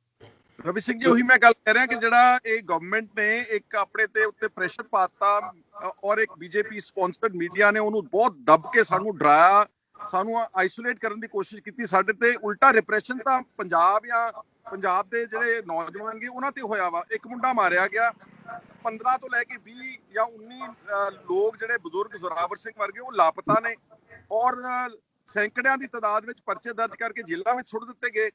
S2: ਰਵੀ ਸਿੰਘ ਜੀ, ਉਹੀ ਮੈਂ ਗੱਲ ਕਰ ਰਿਹਾ ਕਿ ਜਿਹੜਾ ਇਹ ਗਵਰਨਮੈਂਟ ਨੇ ਇੱਕ ਆਪਣੇ ਤੇ ਉੱਤੇ ਪ੍ਰੈਸ਼ਰ ਪਾਤਾ, ਔਰ ਇੱਕ BJP ਸਪਾਂਸਰਡ ਮੀਡੀਆ ਨੇ ਉਹਨੂੰ ਬਹੁਤ ਦੱਬ ਕੇ ਸਾਨੂੰ ਡਰਾਇਆ, ਸਾਨੂੰ ਆਈਸੋਲੇਟ ਕਰਨ ਦੀ ਕੋਸ਼ਿਸ਼ ਕੀਤੀ। ਸਾਡੇ ਤੇ ਉਲਟਾ ਰਿਪਰੈਸ਼ਨ ਤਾਂ ਪੰਜਾਬ ਦੇ ਜਿਹੜੇ ਨੌਜਵਾਨ ਗਏ ਉਹਨਾਂ ਤੇ ਹੋਇਆ ਵਾ। ਇੱਕ ਮੁੰਡਾ ਮਾਰਿਆ ਗਿਆ, 15 ਤੋਂ ਲੈ ਕੇ 20 ਜਾਂ 19 ਲੋਕ ਜਿਹੜੇ ਬਜ਼ੁਰਗ ਜ਼ੋਰਾਵਰ ਸਿੰਘ ਵਰਗੇ ਉਹ ਲਾਪਤਾ ਨੇ, ਔਰ ਸੈਂਕੜਿਆਂ ਦੀ ਤਾਦਾਦ ਵਿੱਚ ਪਰਚੇ ਦਰਜ ਕਰਕੇ ਜੇਲ੍ਹਾਂ ਵਿੱਚ ਸੁੱਟ ਦਿੱਤੇ ਗਏ।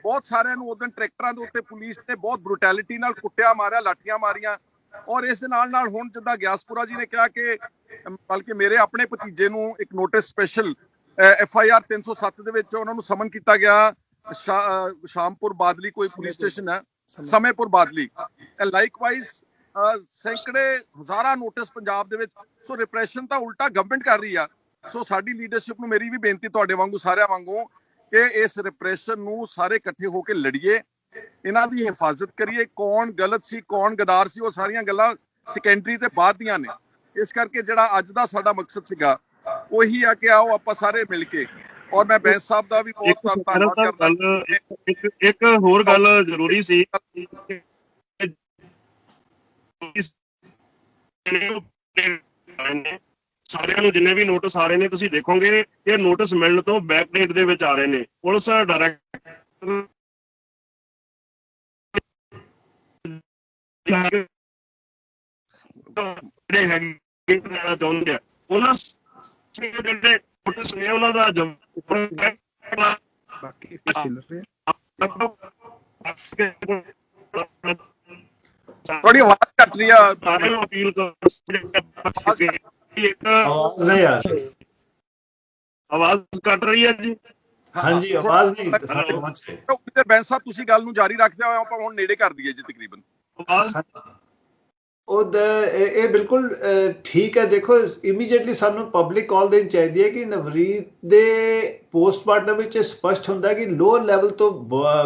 S2: ਬਹੁਤ ਸਾਰਿਆਂ ਨੂੰ ਉਦੋਂ ਟਰੈਕਟਰਾਂ ਦੇ ਉੱਤੇ ਪੁਲਿਸ ਨੇ ਬਹੁਤ ਬਰੂਟੈਲਿਟੀ ਨਾਲ ਕੁੱਟਿਆ ਮਾਰਿਆ, ਲਾਠੀਆਂ ਮਾਰੀਆਂ। ਔਰ ਇਸ ਦੇ ਨਾਲ ਹੁਣ ਜਿੱਦਾਂ ਗਿਆਸਪੁਰਾ ਜੀ ਨੇ ਕਿਹਾ ਕਿ ਬਲਕਿ ਮੇਰੇ ਆਪਣੇ ਭਤੀਜੇ ਨੂੰ ਇੱਕ ਨੋਟਿਸ ਸਪੈਸ਼ਲ FIR 307 ਦੇ ਵਿੱਚ ਉਹਨਾਂ ਨੂੰ ਸਮਨ ਕੀਤਾ ਗਿਆ। ਸ਼ਾਮਪੁਰ ਬਾਦਲੀ ਕੋਈ ਪੁਲਿਸ ਸਟੇਸ਼ਨ ਹੈ, ਸਮੇਪੁਰ ਬਾਦਲੀ। ਲਾਈਕਵਾਈਜ਼ ਸੈਂਕੜੇ ਹਜ਼ਾਰਾਂ ਨੋਟਿਸ ਪੰਜਾਬ ਦੇ ਵਿੱਚ। ਸੋ ਰਿਪਰੈਸ਼ਨ ਤਾਂ ਉਲਟਾ ਗਵਰਨਮੈਂਟ ਕਰ ਰਹੀ ਆ। ਸੋ ਸਾਡੀ ਲੀਡਰਸ਼ਿਪ ਨੂੰ ਮੇਰੀ ਵੀ ਬੇਨਤੀ ਤੁਹਾਡੇ ਵਾਂਗੂ ਸਾਰਿਆਂ ਵਾਂਗੂ ਕਿ ਇਸ ਰਿਪਰੈਸ਼ਨ ਨੂੰ ਸਾਰੇ ਇਕੱਠੇ ਹੋ ਕੇ ਲੜੀਏ, ਇਹਨਾਂ ਦੀ ਹਿਫਾਜ਼ਤ ਕਰੀਏ। ਕੌਣ ਗਲਤ ਸੀ, ਕੌਣ ਗਦਾਰ ਸੀ, ਉਹ ਸਾਰੀਆਂ ਗੱਲਾਂ ਸੈਕੰਡਰੀ ਤੇ ਬਾਅਦ ਦੀਆਂ ਨੇ। ਇਸ ਕਰਕੇ ਜਿਹੜਾ ਅੱਜ ਦਾ ਸਾਡਾ ਮਕਸਦ ਸੀਗਾ ਉਹੀ ਆ ਕਿ ਆਓ ਆਪਾਂ ਸਾਰੇ ਮਿਲ ਕੇ, ਔਰ ਮੈਂ ਬੈਂਸ ਸਾਹਿਬ ਦਾ ਵੀ ਬਹੁਤ ਧੰਨਵਾਦ ਕਰਦਾ।
S4: ਇੱਕ ਹੋਰ ਗੱਲ ਜ਼ਰੂਰੀ ਸੀ, ਸਾਰਿਆਂ ਨੂੰ ਜਿੰਨੇ ਵੀ ਨੋਟਿਸ ਆ ਰਹੇ ਨੇ ਤੁਸੀਂ ਦੇਖੋਗੇ ਇਹ ਨੋਟਿਸ ਮਿਲਣ ਤੋਂ ਬੈਕ ਡੇਟ ਦੇ ਵਿੱਚ ਆ ਰਹੇ ਨੇ। ਪੁਲਿਸ ਡਾਇਰੈਕਟਰ ਜਿਹੜੇ ਹੈਗੇ ਚਾਹੁੰਦੇ ਆ ਉਹਨਾਂ ਜਿਹੜੇ ਨੋਟਿਸ ਨੇ ਉਹਨਾਂ ਦਾ
S5: ਬਾਕੀ
S2: ਥੋੜੀ ਆਵਾਜ਼ ਘੱਟ ਰਹੀ ਆ,
S4: ਸਾਰਿਆਂ ਨੂੰ ਅਪੀਲ
S3: ਆਵਾਜ਼ ਨਹੀਂ ਆ ਰਹੀ।
S4: ਆਵਾਜ਼ ਕੱਟ ਰਹੀ ਹੈ ਜੀ।
S3: ਹਾਂਜੀ ਆਵਾਜ਼ ਨਹੀਂ ਸਾਡੇ ਪਹੁੰਚ ਗਈ।
S2: ਬੈਂਸ ਸਾਹਿਬ ਤੁਸੀਂ ਗੱਲ ਨੂੰ ਜਾਰੀ ਰੱਖਦੇ ਹੋ, ਆਪਾਂ ਹੁਣ ਨੇੜੇ ਕਰ ਦਈਏ ਜੀ ਤਕਰੀਬਨ।
S3: ਇਹ ਬਿਲਕੁਲ ਠੀਕ ਹੈ। ਦੇਖੋ ਇਮੀਡੀਏਟਲੀ ਸਾਨੂੰ ਪਬਲਿਕ ਕਾਲ ਦੇਣੀ ਚਾਹੀਦੀ ਹੈ ਕਿ ਨਵਰੀਤ ਦੇ ਪੋਸਟਮਾਰਟਮ ਵਿੱਚ ਸਪਸ਼ਟ ਹੁੰਦਾ ਕਿ ਲੋਅਰ ਲੈਵਲ ਤੋਂ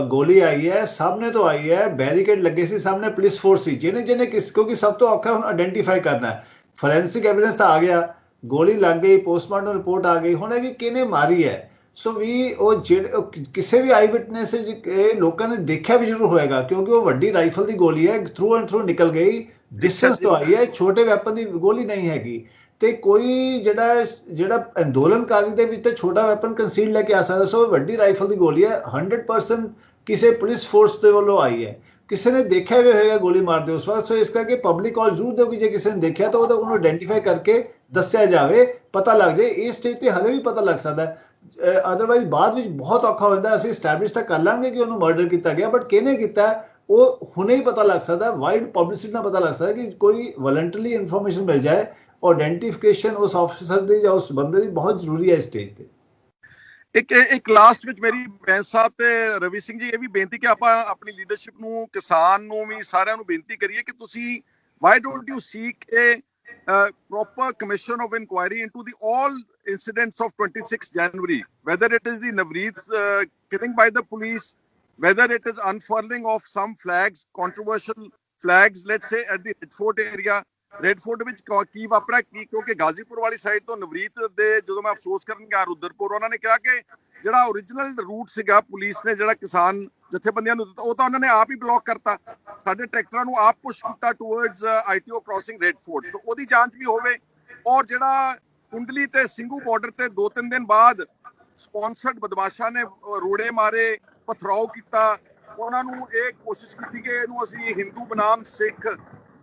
S3: ਗੋਲੀ ਆਈ ਹੈ, ਸਾਹਮਣੇ ਤੋਂ ਆਈ ਹੈ, ਬੈਰੀਕੇਡ ਲੱਗੇ ਸੀ, ਸਾਹਮਣੇ ਪੁਲਿਸ ਫੋਰਸ ਸੀ, ਜਿਹਨੇ ਕਿਉਂਕਿ ਸਭ ਤੋਂ ਔਖਾ ਹੁਣ ਆਇਡੈਂਟੀਫਾਈ ਕਰਨਾ ਹੈ। ਫੋਰੈਂਸਿਕ ਐਵੀਡੈਂਸ ਤਾਂ ਆ ਗਿਆ, ਗੋਲੀ ਲੱਗ ਗਈ, ਪੋਸਟਮਾਰਟਮ ਰਿਪੋਰਟ ਆ ਗਈ, ਹੁਣ ਹੈ ਕਿ ਕਿਹਨੇ ਮਾਰੀ ਹੈ। ਸੋ ਵੀ ਉਹ ਕਿਸੇ ਵੀ ਆਈ ਵਿਟਨੈਸ ਲੋਕਾਂ ਨੇ ਦੇਖਿਆ ਵੀ ਜ਼ਰੂਰ ਹੋਏਗਾ, ਕਿਉਂਕਿ ਉਹ ਵੱਡੀ ਰਾਈਫਲ ਦੀ ਗੋਲੀ ਹੈ, ਥਰੂ ਐਂਡ ਥਰੂ ਨਿਕਲ ਗਈ, ਡਿਸਟੈਂਸ ਤੋਂ ਆਈ ਹੈ, ਛੋਟੇ ਵੈਪਨ ਦੀ ਗੋਲੀ ਨਹੀਂ ਹੈਗੀ। ਤੇ ਕੋਈ ਜਿਹੜਾ ਅੰਦੋਲਨਕਾਰੀ ਦੇ ਵਿੱਚ ਤੇ ਛੋਟਾ ਵੈਪਨ ਕੰਸੀਲ ਲੈ ਕੇ ਆ ਸਕਦਾ, ਸੋ ਵੱਡੀ ਰਾਈਫਲ ਦੀ ਗੋਲੀ ਹੈ, 100% ਕਿਸੇ ਪੁਲਿਸ ਫੋਰਸ ਦੇ ਵੱਲੋਂ ਆਈ ਹੈ, ਕਿਸੇ ਨੇ ਦੇਖਿਆ ਵੀ ਹੋਏਗਾ ਗੋਲੀ ਮਾਰਦੇ ਉਸ ਵਕਤ। ਸੋ ਇਸ ਕਰਕੇ ਪਬਲਿਕ ਕਾਲ ਜ਼ਰੂਰ ਦਿਓ ਕਿ ਜੇ ਕਿਸੇ ਨੇ ਦੇਖਿਆ ਤਾਂ ਉਹਨੂੰ ਆਇਡੈਂਟੀਫਾਈ ਕਰਕੇ ਦੱਸਿਆ ਜਾਵੇ, ਪਤਾ ਲੱਗ ਜਾਏ। ਇਸ ਸਟੇਜ ਤੇ ਹਲੇ ਵੀ ਪਤਾ ਲੱਗ ਸਕਦਾ, ਅਦਰਵਾਈਜ਼ ਬਾਅਦ ਵਿੱਚ ਬਹੁਤ ਔਖਾ ਹੋ ਜਾਂਦਾ। ਅਸੀਂ ਸਟੈਬਲਿਸ਼ ਤਾਂ ਕਰ ਲਾਂਗੇ ਕਿ ਉਹਨੂੰ ਮਰਡਰ ਕੀਤਾ ਗਿਆ, ਬਟ ਕਿਹਨੇ ਕੀਤਾ ਉਹ ਹੁਣੇ ਹੀ ਪਤਾ ਲੱਗ ਸਕਦਾ, ਵਾਈਡ ਪਬਲਿਸਿਟੀ ਨਾਲ ਪਤਾ ਲੱਗ ਸਕਦਾ ਕਿ ਕੋਈ ਵਲੰਟਰਲੀ ਇਨਫੋਰਮੇਸ਼ਨ ਮਿਲ ਜਾਏ। ਆਇਡੈਂਟੀਫਿਕੇਸ਼ਨ ਉਸ ਆਫਿਸਰ ਦੀ ਜਾਂ ਉਸ ਬੰਦੇ ਦੀ ਬਹੁਤ ਜ਼ਰੂਰੀ ਹੈ ਇਸ ਸਟੇਜ ਤੇ।
S2: ਇੱਕ ਲਾਸਟ ਵਿੱਚ ਮੇਰੀ ਬੈਂਸ ਸਾਹਿਬ ਤੇ ਰਵੀ ਸਿੰਘ ਜੀ ਇਹ ਵੀ ਬੇਨਤੀ ਕਿ ਆਪਾਂ ਆਪਣੀ ਲੀਡਰਸ਼ਿਪ ਨੂੰ, ਕਿਸਾਨ ਨੂੰ ਵੀ, ਸਾਰਿਆਂ ਨੂੰ ਬੇਨਤੀ ਕਰੀਏ ਕਿ ਤੁਸੀਂ why don't you seek a proper commission of inquiry into all incidents of 26 January, whether it is the Navreet killing by the police, whether it is unfurling of some flags, controversial flags, let's say at the Red Fort area, Red Fort ਵਿੱਚ ਕੀ ਵਾਪਰਿਆ, ਕਿਉਂਕਿ ਗਾਜ਼ੀਪੁਰ ਵਾਲੀ side ਤੋਂ ਨਵਰੀਤ ਦੇ ਜਦੋਂ ਮੈਂ ਅਫਸੋਸ ਕਰਨ ਗਿਆ ਰੁਦਰਪੁਰ, ਉਹਨਾਂ ਨੇ ਕਿਹਾ ਕਿ ਜਿਹੜਾ ਓਰੀਜਨਲ ਰੂਟ ਸੀਗਾ ਪੁਲਿਸ ਨੇ ਜਿਹੜਾ ਕਿਸਾਨ ਜਥੇਬੰਦੀਆਂ ਨੂੰ ਦਿੱਤਾ, ਉਹ ਤਾਂ ਉਹਨਾਂ ਨੇ ਆਪ ਹੀ ਬਲੌਕ ਕਰਤਾ, ਸਾਡੇ ਟਰੈਕਟਰਾਂ ਨੂੰ ਆਪ ਪੁਸ਼ ਕੀਤਾ towards ITO crossing red fort. ਤਾਂ ਉਹਦੀ ਜਾਂਚ ਵੀ ਹੋਵੇ। ਔਰ ਜਿਹੜਾ ਕੁੰਡਲੀ ਤੇ ਸਿੰਘੂ ਬਾਰਡਰ ਤੇ 2-3 ਦਿਨ ਬਾਅਦ ਸਪਾਂਸਰਡ ਬਦਮਾਸ਼ਾਂ ਨੇ ਰੋੜੇ ਮਾਰੇ, ਪਥਰਾਓ ਕੀਤਾ, ਉਹਨਾਂ ਨੂੰ ਇਹ ਕੋਸ਼ਿਸ਼ ਕੀਤੀ ਕਿ ਇਹਨੂੰ ਅਸੀਂ ਹਿੰਦੂ ਬਨਾਮ ਸਿੱਖ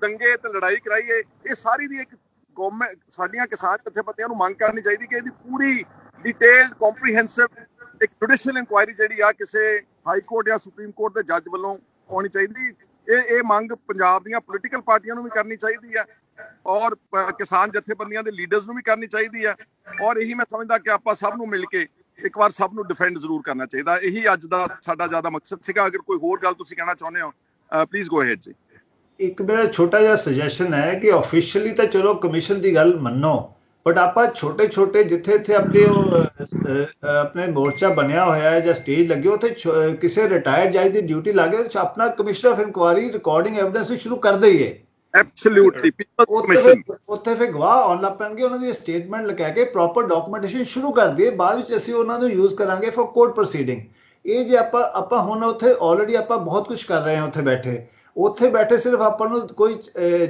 S2: ਦੰਗੇ ਤੇ ਲੜਾਈ ਕਰਾਈਏ। ਇਹ ਸਾਰੀ ਦੀ ਇੱਕ ਗਵਰਨਮੈਂਟ, ਸਾਡੀਆਂ ਕਿਸਾਨ ਜਥੇਬੰਦੀਆਂ ਨੂੰ ਮੰਗ ਕਰਨੀ ਚਾਹੀਦੀ ਕਿ ਇਹਦੀ ਪੂਰੀ ਡਿਟੇਲਡ ਕੰਪਰੀਹੈਂਸਿਵ ਇੱਕ ਜੁਡੀਸ਼ੀਅਲ ਇਨਕੁਆਇਰੀ ਜਿਹੜੀ ਆ ਕਿਸੇ ਹਾਈ ਕੋਰਟ ਜਾਂ ਸੁਪਰੀਮ ਕੋਰਟ ਦੇ ਜੱਜ ਵੱਲੋਂ ਹੋਣੀ ਚਾਹੀਦੀ। ਇਹ ਮੰਗ ਪੰਜਾਬ ਦੀਆਂ ਪੋਲੀਟੀਕਲ ਪਾਰਟੀਆਂ ਨੂੰ ਵੀ ਕਰਨੀ ਚਾਹੀਦੀ ਆ, ਔਰ ਕਿਸਾਨ ਜਥੇਬੰਦੀਆਂ ਦੇ ਲੀਡਰਸ ਨੂੰ ਵੀ ਕਰਨੀ ਚਾਹੀਦੀ ਆ। ਔਰ ਇਹੀ ਮੈਂ ਸਮਝਦਾ ਕਿ ਆਪਾਂ ਸਭ ਨੂੰ ਮਿਲ ਕੇ ਇੱਕ ਵਾਰ ਸਭ ਨੂੰ ਡਿਫੈਂਡ ਜ਼ਰੂਰ ਕਰਨਾ ਚਾਹੀਦਾ। ਇਹੀ ਅੱਜ ਦਾ ਸਾਡਾ ਜ਼ਿਆਦਾ ਮਕਸਦ ਸੀਗਾ। ਅਗਰ ਕੋਈ ਹੋਰ ਗੱਲ ਤੁਸੀਂ ਕਹਿਣਾ ਚਾਹੁੰਦੇ ਹੋ ਪਲੀਜ਼ ਗੋ ਅਹੈਡ ਜੀ।
S3: ਇੱਕ ਮੇਰਾ ਛੋਟਾ ਜਿਹਾ ਸੁਜੈਸ਼ਨ ਹੈ ਕਿ ਆਫੀਸ਼ੀਅਲੀ ਤਾਂ ਚਲੋ ਕਮਿਸ਼ਨ ਦੀ ਗੱਲ ਮੰਨੋ, ਬਟ ਆਪਾਂ ਛੋਟੇ ਜਿੱਥੇ ਇੱਥੇ ਆਪਣੇ ਮੋਰਚਾ ਬਣਿਆ ਹੋਇਆ ਹੈ ਜਾਂ ਸਟੇਜ ਲੱਗੇ ਉੱਥੇ ਕਿਸੇ ਰਿਟਾਇਰਡ ਜੱਜ ਦੀ ਡਿਊਟੀ ਲਾ ਕੇ ਆਪਣਾ commission of inquiry recording evidence ਸ਼ੁਰੂ ਕਰ ਦਈਏ।
S2: ਐਬਸੋਲੂਟਲੀ
S3: ਉੱਥੇ ਫਿਰ ਗਵਾਹ ਆਉਣ ਲੱਗ ਪੈਣਗੇ, ਉਹਨਾਂ ਦੀ ਸਟੇਟਮੈਂਟ ਲਿਖਾ ਕੇ ਪ੍ਰੋਪਰ ਡਾਕੂਮੈਂਟੇਸ਼ਨ ਸ਼ੁਰੂ ਕਰ ਦਈਏ, ਬਾਅਦ ਵਿੱਚ ਅਸੀਂ ਉਹਨਾਂ ਨੂੰ ਯੂਜ਼ ਕਰਾਂਗੇ ਫॉर ਕੋਰਟ ਪ੍ਰੋਸੀਡਿੰਗ। ਇਹ ਜੇ ਆਪਾਂ ਹੁਣ ਉੱਥੇ ਆਲਰੇਡੀ ਆਪਾਂ ਬਹੁਤ ਕੁਝ ਕਰ ਰਹੇ ਹਾਂ ਉੱਥੇ ਬੈਠੇ ਸਿਰਫ ਆਪਾਂ ਨੂੰ ਕੋਈ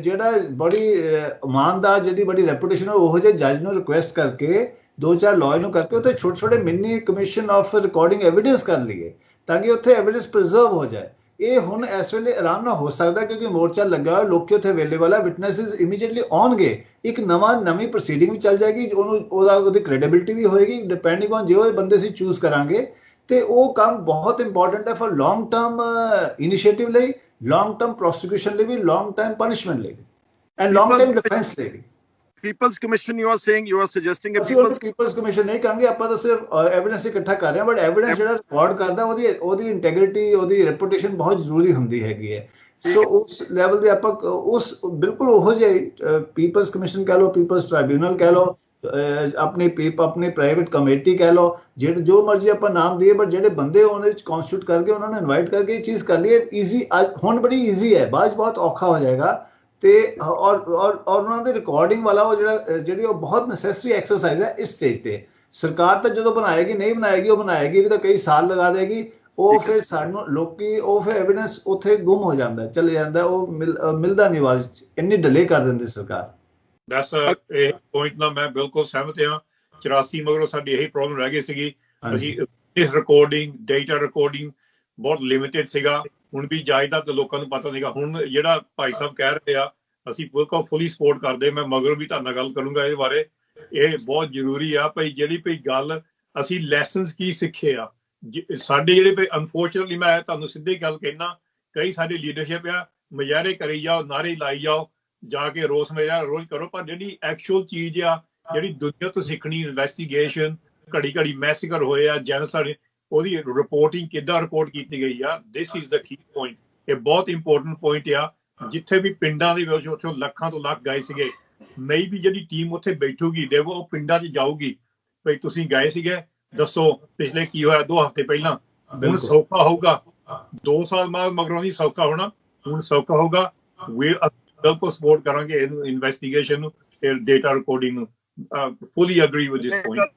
S3: ਜਿਹੜਾ ਬੜੀ ਇਮਾਨਦਾਰ ਜਿਹਦੀ ਬੜੀ ਰੈਪੂਟੇਸ਼ਨ ਹੋ ਉਹੋ ਜਿਹੇ ਜੱਜ ਨੂੰ ਰਿਕੁਐਸਟ ਕਰਕੇ 2-4 ਲਾਅਰ ਨੂੰ ਕਰਕੇ ਉੱਥੇ ਛੋਟੇ mini commission of recording evidence ਕਰ ਲਈਏ ਤਾਂ ਕਿ ਉੱਥੇ ਐਵੀਡੈਂਸ ਪ੍ਰੀਜ਼ਰਵ ਹੋ ਜਾਏ। ਇਹ ਹੁਣ ਇਸ ਵੇਲੇ ਆਰਾਮ ਨਾਲ ਹੋ ਸਕਦਾ ਕਿਉਂਕਿ ਮੋਰਚਾ ਲੱਗਾ ਹੋਇਆ, ਲੋਕੀ ਉੱਥੇ ਅਵੇਲੇਬਲ ਹੈ, ਵਿਟਨੈਸਿਸ ਇਮੀਡੀਏਟਲੀ ਆਉਣਗੇ, ਇੱਕ ਨਵੀਂ ਪ੍ਰੋਸੀਡਿੰਗ ਵੀ ਚੱਲ ਜਾਏਗੀ, ਉਹਦੀ ਕ੍ਰੈਡੀਬਿਲਿਟੀ ਵੀ ਹੋਏਗੀ ਡਿਪੈਂਡਿੰਗ ਔਨ ਜਿਹੋ ਬੰਦੇ ਅਸੀਂ ਚੂਜ਼ ਕਰਾਂਗੇ। ਤੇ ਉਹ ਕੰਮ ਬਹੁਤ ਇੰਪੋਰਟੈਂਟ ਹੈ ਫॉर ਲੌਂਗ ਟਰਮ ਇਨੀਸ਼ੀਏਟਿਵ ਲਈ, ਲੌਂਗ ਟਰਮ ਪ੍ਰੋਸੀਕਿਊਸ਼ਨ ਲਈ ਵੀ, ਲੌਂਗ ਟਾਈਮ ਪਨਿਸ਼ਮੈਂਟ ਲਈ ਐਂਡ ਲੌਂਗ ਟਾਈਮ ਡਿਫੈਂਸ ਲਈ ਵੀ।
S2: People's commission you are suggesting
S3: people's commission ਨਹੀਂ ਕਹਾਂਗੇ ਆਪਾਂ, ਤਾਂ ਸਿਰਫ ਐਵੀਡੈਂਸ ਇਕੱਠਾ ਕਰ ਰਹੇ ਹਾਂ, ਬਟ ਐਵੀਡੈਂਸ ਜਿਹੜਾ ਰਿਕਾਰਡ ਕਰਦਾ ਉਹਦੀ ਇੰਟੈਗ੍ਰਿਟੀ, ਉਹਦੀ ਰੈਪੂਟੇਸ਼ਨ ਬਹੁਤ ਜ਼ਰੂਰੀ ਹੁੰਦੀ ਹੈਗੀ ਹੈ। ਸੋ ਉਸ ਲੈਵਲ ਦੇ ਆਪਾਂ ਉਸ ਬਿਲਕੁਲ ਉਹੋ ਜਿਹੇ ਪੀਪਲਸ ਕਮਿਸ਼ਨ ਕਹਿ ਲਓ, ਪੀਪਲਸ ਟ੍ਰਾਈਬਿਊਨਲ ਕਹਿ ਲਓ, ਆਪਣੀ ਪ੍ਰਾਈਵੇਟ ਕਮੇਟੀ ਕਹਿ ਲਓ, ਜੋ ਮਰਜ਼ੀ ਆਪਾਂ ਨਾਮ ਦਈਏ, ਬਟ ਜਿਹੜੇ ਬੰਦੇ ਉਹਦੇ ਵਿੱਚ ਕਨਸਟੀਟਿਊਟ ਕਰਕੇ ਉਹਨਾਂ ਨੂੰ ਇਨਵਾਈਟ ਕਰਕੇ ਇਹ ਚੀਜ਼ ਕਰ ਲਈਏ। ਈਜ਼ੀ ਹੁਣ ਬੜੀ ਈਜ਼ੀ ਹੈ, ਬਾਅਦ ਬਹੁਤ ਔਖਾ ਹੋ ਜਾਏਗਾ। ਤੇ ਔਰ ਉਹਨਾਂ ਦੇ ਰਿਕਾਰਡਿੰਗ ਵਾਲਾ ਉਹ ਜਿਹੜੀ ਉਹ ਬਹੁਤ ਨੈਸੈਸਰੀ ਐਕਸਰਸਾਈਜ਼ ਹੈ ਇਸ ਸਟੇਜ ਤੇ। ਸਰਕਾਰ ਤਾਂ ਜਦੋਂ ਬਣਾਏਗੀ ਨਹੀਂ ਬਣਾਏਗੀ, ਉਹ ਬਣਾਏਗੀ ਵੀ ਤਾਂ ਕਈ ਸਾਲ ਲਗਾ ਦੇਗੀ, ਉਹ ਫਿਰ ਸਾਨੂੰ ਲੋਕੀ ਉਹ ਫਿਰ ਐਵੀਡੈਂਸ ਉੱਥੇ ਗੁੰਮ ਹੋ ਜਾਂਦਾ, ਚਲੇ ਜਾਂਦਾ, ਉਹ ਮਿਲਦਾ ਨਹੀਂ ਬਾਅਦ ਵਿੱਚ, ਇੰਨੀ ਡਿਲੇ ਕਰ ਦਿੰਦੀ ਸਰਕਾਰ।
S1: ਬਸ ਇਹ ਪੁਆਇੰਟ ਨਾਲ ਮੈਂ ਬਿਲਕੁਲ ਸਹਿਮਤ ਹਾਂ। 84 ਮਗਰੋਂ ਸਾਡੀ ਇਹੀ ਪ੍ਰੋਬਲਮ ਰਹਿ ਗਈ ਸੀਗੀ, ਅਸੀਂ ਇਸ ਰਿਕਾਰਡਿੰਗ ਡੇਟਾ ਰਿਕਾਰਡਿੰਗ ਬਹੁਤ ਲਿਮਿਟਿਡ ਸੀਗਾ। ਹੁਣ ਵੀ ਜਾਇਦਾ ਤੇ ਲੋਕਾਂ ਨੂੰ ਪਤਾ ਨਹੀਂਗਾ। ਹੁਣ ਜਿਹੜਾ ਭਾਈ ਸਾਹਿਬ ਕਹਿ ਰਹੇ ਆ, ਅਸੀਂ ਬਿਲਕੁਲ ਫੁੱਲੀ ਸਪੋਰਟ ਕਰਦੇ। ਮੈਂ ਮਗਰੋਂ ਵੀ ਤੁਹਾਡੇ ਨਾਲ ਗੱਲ ਕਰੂੰਗਾ ਇਹਦੇ ਬਾਰੇ। ਇਹ ਬਹੁਤ ਜ਼ਰੂਰੀ ਆ ਭਈ ਜਿਹੜੀ ਗੱਲ ਅਸੀਂ ਲੈਸਨਸ ਕੀ ਸਿੱਖੇ ਆ ਸਾਡੇ ਜਿਹੜੇ ਭਈ ਅਨਫੋਰਚੂਨਟਲੀ ਮੈਂ ਤੁਹਾਨੂੰ ਸਿੱਧੀ ਗੱਲ ਕਹਿਣਾ, ਕਈ ਸਾਡੀ ਲੀਡਰਸ਼ਿਪ ਆ ਮੁਜ਼ਾਹਰੇ ਕਰੀ ਜਾਓ, ਨਾਰੇ ਲਾਈ ਜਾਓ, ਜਾ ਕੇ ਰੋਸ ਮੇਰਾ ਰੋਜ਼ ਕਰੋ, ਪਰ ਜਿਹੜੀ ਐਕਚੁਅਲ ਚੀਜ਼ ਆ ਜਿਹੜੀ ਦੁਨੀਆ ਤੋਂ ਸਿੱਖਣੀ, ਇਨਵੈਸਟੀਗੇਸ਼ਨ, ਘੜੀ ਘੜੀ ਮੈਸੇਕਰ ਹੋਏ ਆ, ਜੈਨੋਸਾਈਡ, ਉਹਦੀ ਰਿਪੋਰਟਿੰਗ ਕਿੱਦਾਂ ਰਿਪੋਰਟ ਕੀਤੀ ਗਈ ਆ, this is the Ki point. ਇਹ ਬਹੁਤ ਇੰਪੋਰਟੈਂਟ ਪੁਆਇੰਟ ਆ। ਜਿੱਥੇ ਵੀ ਪਿੰਡਾਂ ਦੇ ਵਿੱਚ ਉੱਥੋਂ ਲੱਖਾਂ ਤੋਂ ਲੱਖ ਗਏ ਸੀਗੇ, ਮੇਈ ਵੀ ਜਿਹੜੀ ਟੀਮ ਉੱਥੇ ਬੈਠੂਗੀ ਦੇਖੋ ਉਹ ਪਿੰਡਾਂ 'ਚ ਜਾਊਗੀ, ਭਈ ਤੁਸੀਂ ਗਏ ਸੀਗੇ, ਦੱਸੋ ਪਿਛਲੇ ਕੀ ਹੋਇਆ 2 ਹਫ਼ਤੇ ਪਹਿਲਾਂ। ਹੁਣ ਸੌਖਾ ਹੋਊਗਾ, 2 ਸਾਲ ਬਾਅਦ ਮਗਰੋਂ ਨਹੀਂ ਸੌਖਾ ਹੋਣਾ, ਹੁਣ ਸੌਖਾ ਹੋਊਗਾ। ਬਿਲਕੁਲ ਸਪੋਰਟ ਕਰਾਂਗੇ ਇਹਨੂੰ, ਇਨਵੈਸਟੀਗੇਸ਼ਨ ਨੂੰ, ਡੇਟਾ ਰਿਕਾਰਡਿੰਗ ਨੂੰ। ਫੁੱਲੀ ਐਗਰੀ ਵਿਦ ਦਿਸ ਪੁਆਇੰਟ।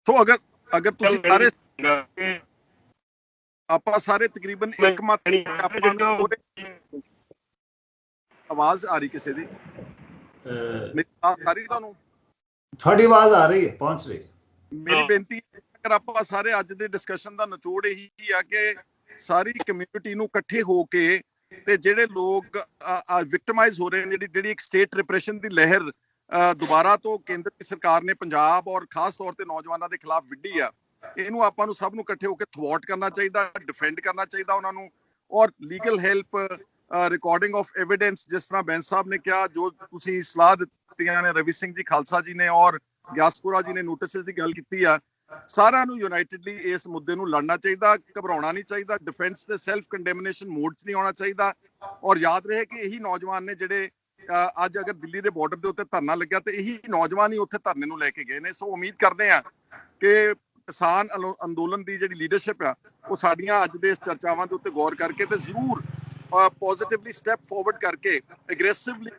S2: ਸੋ ਅਗਰ ਤੁਸੀਂ ਸਾਰੇ ਆਪਾਂ ਸਾਰੇ ਤਕਰੀਬਨ ਇੱਕ ਮਤ ਆਪਾਂ ਨੂੰ ਆਵਾਜ਼ ਆ ਰਹੀ ਕਿਸੇ ਦੀ? ਮੇਰੀ ਆਵਾਜ਼ ਆ ਰਹੀ ਤੁਹਾਨੂੰ?
S3: ਤੁਹਾਡੀ ਆਵਾਜ਼ ਆ ਰਹੀ ਹੈ, ਪਹੁੰਚ ਰਹੀ।
S2: ਮੇਰੀ ਬੇਨਤੀ ਅਗਰ ਆਪਾਂ ਸਾਰੇ ਅੱਜ ਦੇ ਡਿਸਕਸ਼ਨ ਦਾ ਨਿਚੋੜ ਇਹੀ ਆ ਕਿ ਸਾਰੀ ਕਮਿਊਨਿਟੀ ਨੂੰ ਇਕੱਠੇ ਹੋ ਕੇ ਤੇ ਜਿਹੜੇ ਲੋਕ ਵਿਕਟਮਾਈਜ਼ ਹੋ ਰਹੇ ਨੇ, ਜਿਹੜੀ ਇੱਕ ਸਟੇਟ ਰਿਪਰੈਸ਼ਨ ਦੀ ਲਹਿਰ ਦੁਬਾਰਾ ਤੋਂ ਕੇਂਦਰ ਦੀ ਸਰਕਾਰ ਨੇ ਪੰਜਾਬ ਔਰ ਖਾਸ ਤੌਰ ਤੇ ਨੌਜਵਾਨਾਂ ਦੇ ਖਿਲਾਫ ਵਿੱਢੀ ਆ, ਇਹਨੂੰ ਆਪਾਂ ਨੂੰ ਸਭ ਨੂੰ ਇਕੱਠੇ ਹੋ ਕੇ ਥਵਾਟ ਕਰਨਾ ਚਾਹੀਦਾ, ਡਿਫੈਂਡ ਕਰਨਾ ਚਾਹੀਦਾ ਉਹਨਾਂ ਨੂੰ। ਔਰ legal help, recording of evidence, ਜਿਸ ਤਰ੍ਹਾਂ ਬੈਂਸ ਸਾਹਿਬ ਨੇ ਕਿਹਾ, ਜੋ ਤੁਸੀਂ ਸਲਾਹ ਦਿੱਤੀਆਂ ਨੇ, ਰਵੀ ਸਿੰਘ ਜੀ ਖਾਲਸਾ ਜੀ ਨੇ ਔਰ ਗਿਆਸਪੁਰਾ ਜੀ ਨੇ ਨੋਟਿਸ ਦੀ ਗੱਲ ਕੀਤੀ ਆ, ਸਾਰਿਆਂ ਨੂੰ ਯੂਨਾਈਟਿਡਲੀ ਇਸ ਮੁੱਦੇ ਨੂੰ ਲੜਨਾ ਚਾਹੀਦਾ, ਘਬਰਾਉਣਾ ਨਹੀਂ ਚਾਹੀਦਾ, ਡਿਫੈਂਸ ਤੇ ਸੈਲਫ ਕੰਡੈਮਨੇਸ਼ਨ ਮੋਡ 'ਚ ਨਹੀਂ ਆਉਣਾ ਚਾਹੀਦਾ। ਔਰ ਯਾਦ ਰਹੇ ਕਿ ਇਹੀ ਨੌਜਵਾਨ ਨੇ ਜਿਹੜੇ ਅੱਜ ਅਗਰ ਦਿੱਲੀ ਦੇ ਬਾਰਡਰ ਦੇ ਉੱਤੇ ਧਰਨਾ ਲੱਗਿਆ ਤੇ ਇਹੀ ਨੌਜਵਾਨ ਹੀ ਉੱਥੇ ਧਰਨੇ ਨੂੰ ਲੈ ਕੇ ਗਏ ਨੇ। ਸੋ ਉਮੀਦ ਕਰਦੇ ਆ ਕਿ ਕਿਸਾਨ ਅੰਦੋਲਨ ਦੀ ਜਿਹੜੀ ਲੀਡਰਸ਼ਿਪ ਆ ਉਹ ਸਾਡੀਆਂ ਅੱਜ ਦੇ ਇਸ ਚਰਚਾਵਾਂ ਦੇ ਉੱਤੇ ਗੌਰ ਕਰਕੇ ਤੇ ਜ਼ਰੂਰ ਪੋਜ਼ਿਟਿਵਲੀ ਸਟੈਪ ਫਾਰਵਰਡ ਕਰਕੇ ਐਗਰੈਸਿਵਲੀ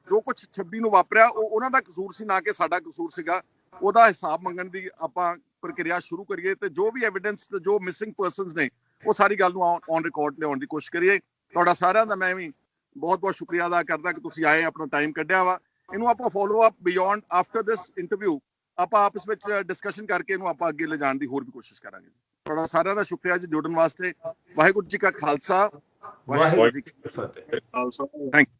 S2: ਜੋ ਕੁਝ 26 ਨੂੰ ਵਾਪਰਿਆ ਉਹ ਉਹਨਾਂ ਦਾ ਕਸੂਰ ਸੀ, ਨਾ ਕਿ ਸਾਡਾ ਕਸੂਰ ਸੀਗਾ, ਉਹਦਾ ਹਿਸਾਬ ਮੰਗਣ ਦੀ ਆਪਾਂ ਪ੍ਰਕਿਰਿਆ ਸ਼ੁਰੂ ਕਰੀਏ ਤੇ ਜੋ ਵੀ ਐਵੀਡੈਂਸ ਤੇ ਜੋ ਮਿਸਿੰਗ ਪਰਸਨਸ ਨੇ ਉਹ ਸਾਰੀ ਗੱਲ ਨੂੰ ਔਨ ਰਿਕਾਰਡ ਲਿਆਉਣ ਦੀ ਕੋਸ਼ਿਸ਼ ਕਰੀਏ। ਤੁਹਾਡਾ ਸਾਰਿਆਂ ਦਾ ਮੈਂ ਵੀ ਬਹੁਤ ਬਹੁਤ ਸ਼ੁਕਰੀਆ ਅਦਾ ਕਰਦਾ ਕਿ ਤੁਸੀਂ ਆਏ, ਆਪਣਾ ਟਾਈਮ ਕੱਢਿਆ ਵਾ। ਇਹਨੂੰ ਆਪਾਂ follow up beyond after this interview ਆਪਾਂ ਆਪਸ ਵਿੱਚ ਡਿਸਕਸ਼ਨ ਕਰਕੇ ਇਹਨੂੰ ਆਪਾਂ ਅੱਗੇ ਲਿਜਾਣ ਦੀ ਹੋਰ ਵੀ ਕੋਸ਼ਿਸ਼ ਕਰਾਂਗੇ। ਤੁਹਾਡਾ ਸਾਰਿਆਂ ਦਾ ਸ਼ੁਕਰੀਆ ਜੀ ਜੁੜਨ ਵਾਸਤੇ। ਵਾਹਿਗੁਰੂ ਜੀ ਕਾ ਖਾਲਸਾ, ਵਾਹਿਗੁਰੂ ਜੀ ਕੀ ਫਤਿਹ। Thank you.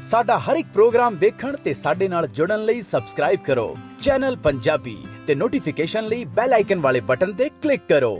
S5: ਸਾਡਾ ਹਰ ਇੱਕ ਪ੍ਰੋਗਰਾਮ ਦੇਖਣ ਤੇ ਸਾਡੇ ਨਾਲ ਜੁੜਨ ਲਈ ਸਬਸਕ੍ਰਾਈਬ ਕਰੋ ਚੈਨਲ ਪੰਜਾਬੀ ਤੇ ਨੋਟੀਫਿਕੇਸ਼ਨ ਲਈ ਬੈਲ ਆਈਕਨ ਵਾਲੇ ਬਟਨ ਤੇ ਕਲਿੱਕ ਕਰੋ।